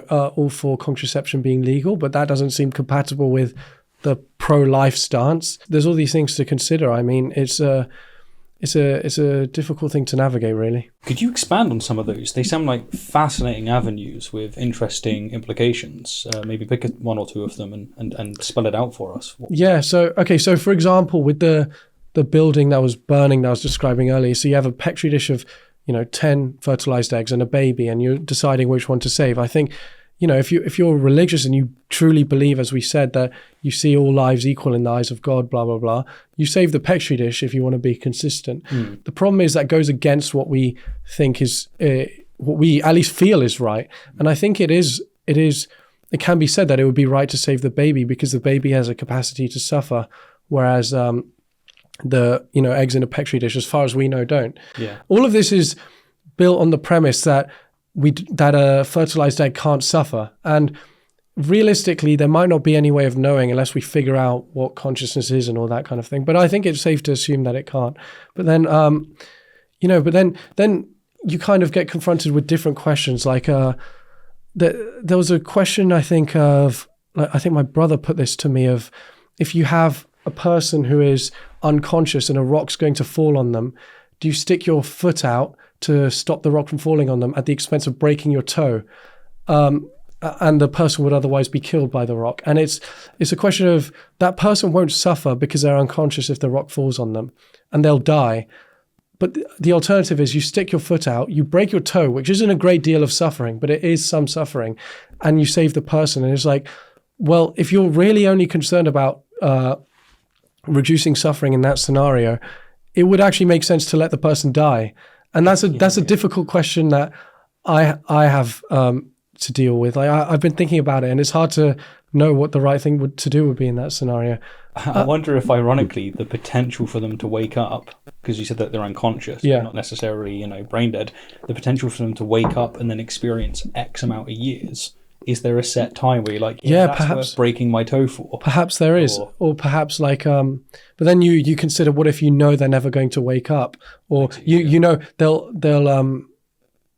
all for contraception being legal, but that doesn't seem compatible with the pro-life stance. There's all these things to consider. It's a difficult thing to navigate, really.
Could you expand on some of those? They sound like fascinating avenues with interesting implications. Maybe pick one or two of them and spell it out for us.
Yeah. So for example, with the building that was burning that I was describing earlier, so you have a petri dish of 10 fertilized eggs and a baby, and you're deciding which one to save. I think, if you're religious and you truly believe, as we said, that you see all lives equal in the eyes of God, blah, blah, blah, you save the Petri dish if you want to be consistent. The problem is that goes against what we think is, what we at least feel is right. And I think it can be said that it would be right to save the baby because the baby has a capacity to suffer, whereas the eggs in a Petri dish, as far as we know, don't.
Yeah.
All of this is built on the premise that a fertilized egg can't suffer, and realistically there might not be any way of knowing unless we figure out what consciousness is and all that kind of thing. But I think it's safe to assume that it can't. But then then you kind of get confronted with different questions. Like there was a question I think my brother put this to me, of if you have a person who is unconscious and a rock's going to fall on them, do you stick your foot out to stop the rock from falling on them at the expense of breaking your toe? And the person would otherwise be killed by the rock. And it's a question of that person won't suffer because they're unconscious if the rock falls on them, and they'll die. But the alternative is you stick your foot out, you break your toe, which isn't a great deal of suffering, but it is some suffering, and you save the person. And it's like, well, if you're really only concerned about reducing suffering in that scenario, it would actually make sense to let the person die. And that's a difficult question that I have to deal with. I've been thinking about it, and it's hard to know what the right thing to do would be in that scenario.
I wonder if, ironically, the potential for them to wake up, because you said that they're unconscious, not necessarily, brain dead, the potential for them to wake up and then experience X amount of years. Is there a set time where you're like, that's
perhaps
worth breaking my toe for?
Perhaps there is, or perhaps like, but then you consider, what if they're never going to wake up, or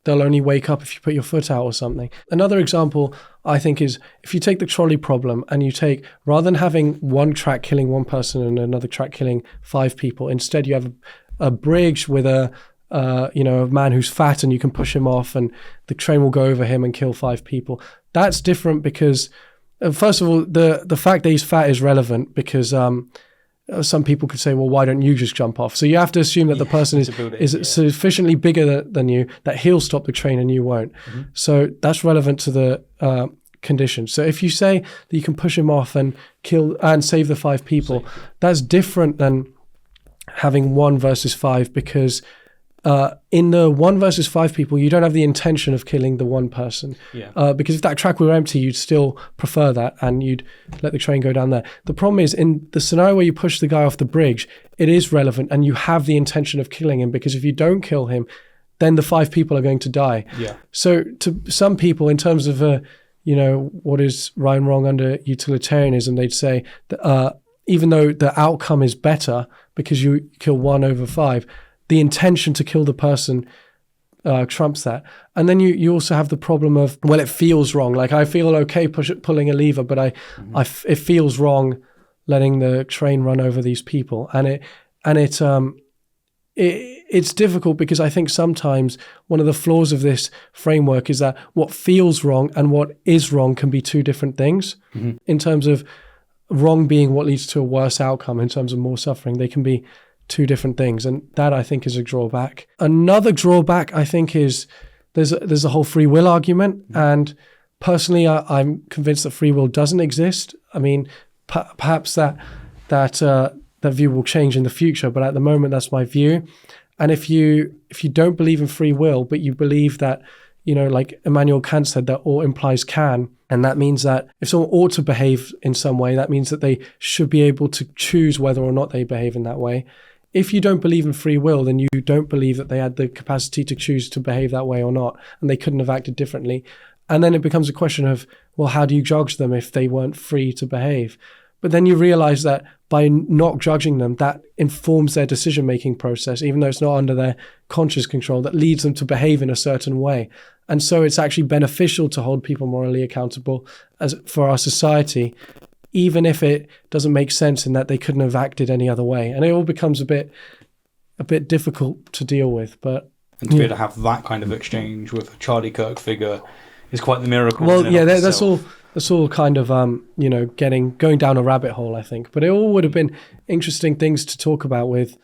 they'll only wake up if you put your foot out or something. Another example, I think, is if you take the trolley problem and you take, rather than having one track killing one person and another track killing 5 people, instead you have a bridge with a man who's fat and you can push him off and the train will go over him and kill 5 people. That's different because, first of all, the fact that he's fat is relevant because some people could say, well, why don't you just jump off? So you have to assume that the person is sufficiently bigger than you that he'll stop the train and you won't. Mm-hmm. So that's relevant to the condition. So if you say that you can push him off and kill and save the 5 people, that's different than having 1 versus 5, because in the 1 versus 5 people, you don't have the intention of killing the one person. Because if that track were empty, you'd still prefer that and you'd let the train go down there. The problem is, in the scenario where you push the guy off the bridge, it is relevant and you have the intention of killing him, because if you don't kill him, then the 5 people are going to die. So to some people, in terms of what is right and wrong under utilitarianism, they'd say that even though the outcome is better because you kill 1 over 5, the intention to kill the person trumps that. And then you also have the problem of, well, it feels wrong. Like, I feel okay pulling a lever, but it feels wrong letting the train run over these people. And it's difficult, because I think sometimes one of the flaws of this framework is that what feels wrong and what is wrong can be 2 different things. In terms of wrong being what leads to a worse outcome, in terms of more suffering, they can be 2 different things, and that, I think, is a drawback. Another drawback, I think, is there's a whole free will argument, and personally, I'm convinced that free will doesn't exist. I mean, perhaps that view will change in the future, but at the moment, that's my view. And if you don't believe in free will, but you believe that, like Immanuel Kant said, that all implies can, and that means that if someone ought to behave in some way, that means that they should be able to choose whether or not they behave in that way. If you don't believe in free will, then you don't believe that they had the capacity to choose to behave that way or not, and they couldn't have acted differently. And then it becomes a question of, well, how do you judge them if they weren't free to behave? But then you realize that by not judging them, that informs their decision-making process, even though it's not under their conscious control, that leads them to behave in a certain way. And so it's actually beneficial to hold people morally accountable for our society, even if it doesn't make sense in that they couldn't have acted any other way. And it all becomes a bit difficult to deal with. But
and to be able to have that kind of exchange with a Charlie Kirk figure is quite the miracle.
Well, that's all kind of going down a rabbit hole, I think. But it all would have been interesting things to talk about with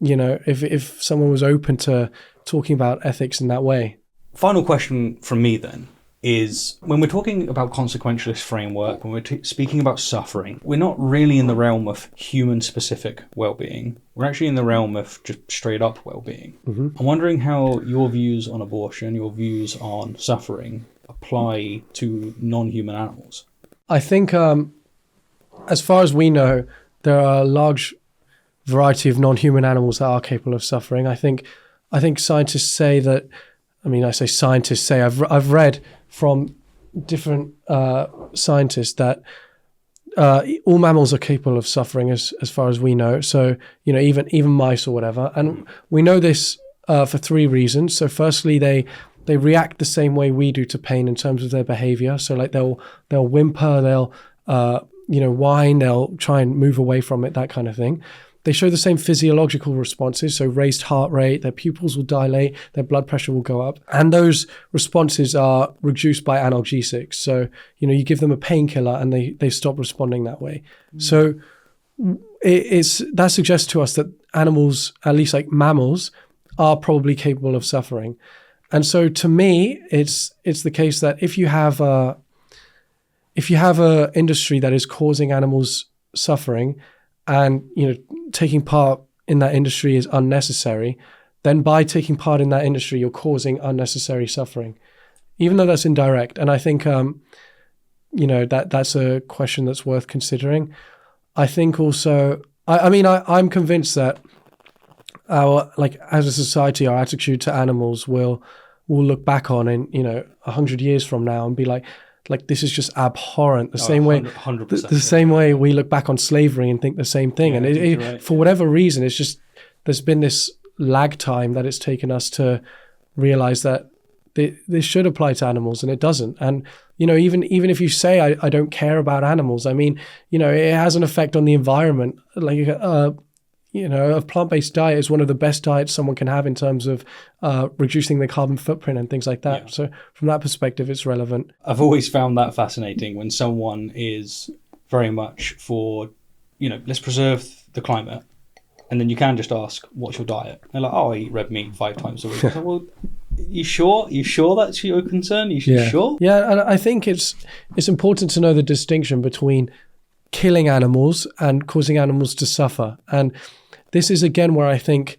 if someone was open to talking about ethics in that way.
Final question from me then is, when we're talking about consequentialist framework, when we're speaking about suffering, we're not really in the realm of human-specific well-being. We're actually in the realm of just straight-up well-being. Mm-hmm. I'm wondering how your views on abortion, your views on suffering, apply to non-human animals.
I think, as far as we know, there are a large variety of non-human animals that are capable of suffering. I think scientists say that. I mean, I say scientists say. I've read from different scientists that all mammals are capable of suffering, as far as we know. So even mice or whatever, and we know this for three reasons. So firstly, they react the same way we do to pain in terms of their behavior. So like they'll whimper, they'll whine, they'll try and move away from it, that kind of thing. They show the same physiological responses, so raised heart rate, their pupils will dilate, their blood pressure will go up. And those responses are reduced by analgesics. So, you give them a painkiller and they stop responding that way. So that suggests to us that animals, at least like mammals, are probably capable of suffering. And so to me, it's the case that if you have a industry that is causing animals suffering, and taking part in that industry is unnecessary, then by taking part in that industry, you're causing unnecessary suffering, even though that's indirect. And I think that's a question that's worth considering. I think also, I'm convinced that as a society, our attitude to animals will look back on in 100 years from now and be like this is just abhorrent. The same way, 100%, the same way we look back on slavery and think the same thing.
Yeah,
and
right.
For whatever reason, it's just there's been this lag time that it's taken us to realize that this should apply to animals, and it doesn't. And even if you say I don't care about animals, I mean, it has an effect on the environment. A plant-based diet is one of the best diets someone can have in terms of reducing the carbon footprint and things like that. Yeah. So from that perspective, it's relevant.
I've always found that fascinating when someone is very much for, let's preserve the climate. And then you can just ask, what's your diet? They're like, I eat red meat 5 times a week. I said, well, you sure? You sure that's your concern? You sure?
Yeah, and I think it's important to know the distinction between killing animals and causing animals to suffer. And this is again where I think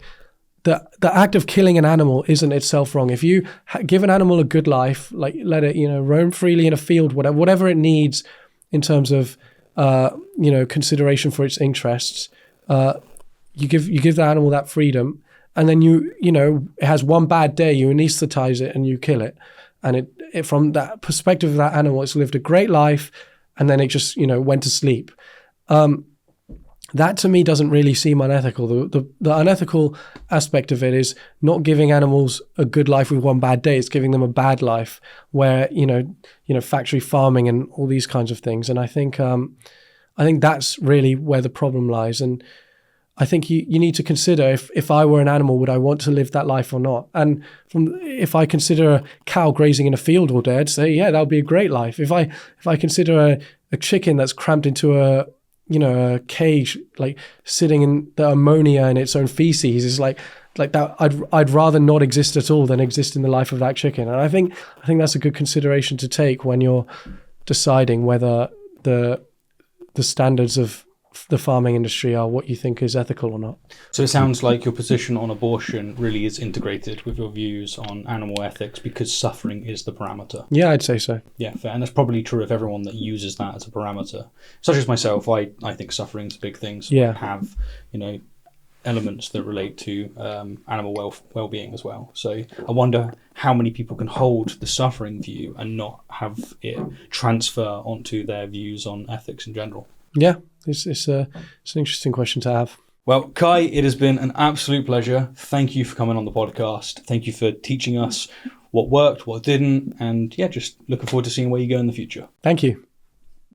the act of killing an animal isn't itself wrong. If you give an animal a good life, like let it roam freely in a field, whatever it needs in terms of consideration for its interests, you give the animal that freedom, and then it has one bad day, you anesthetize it and you kill it, and it from that perspective of that animal, it's lived a great life, and then it just went to sleep. That to me doesn't really seem unethical. The unethical aspect of it is not giving animals a good life with one bad day. It's giving them a bad life where, factory farming and all these kinds of things. And I think that's really where the problem lies. And I think you need to consider if I were an animal, would I want to live that life or not? And if I consider a cow grazing in a field all day, I'd say, yeah, that would be a great life. If I consider a chicken that's cramped into a cage, like sitting in the ammonia in its own feces, is like that. I'd rather not exist at all than exist in the life of that chicken. And I think that's a good consideration to take when you're deciding whether the standards of the farming industry are what you think is ethical or not.
So it sounds like your position on abortion really is integrated with your views on animal ethics because suffering is the parameter.
Yeah, I'd say so.
Yeah, fair. And that's probably true of everyone that uses that as a parameter. Such as myself, I think suffering's a big thing. So
yeah.
I have, elements that relate to animal well-being as well. So I wonder how many people can hold the suffering view and not have it transfer onto their views on ethics in general.
Yeah, it's an interesting question to have.
Well, Kai, it has been an absolute pleasure. Thank you for coming on the podcast. Thank you for teaching us what worked, what didn't, and just looking forward to seeing where you go in the future.
Thank you.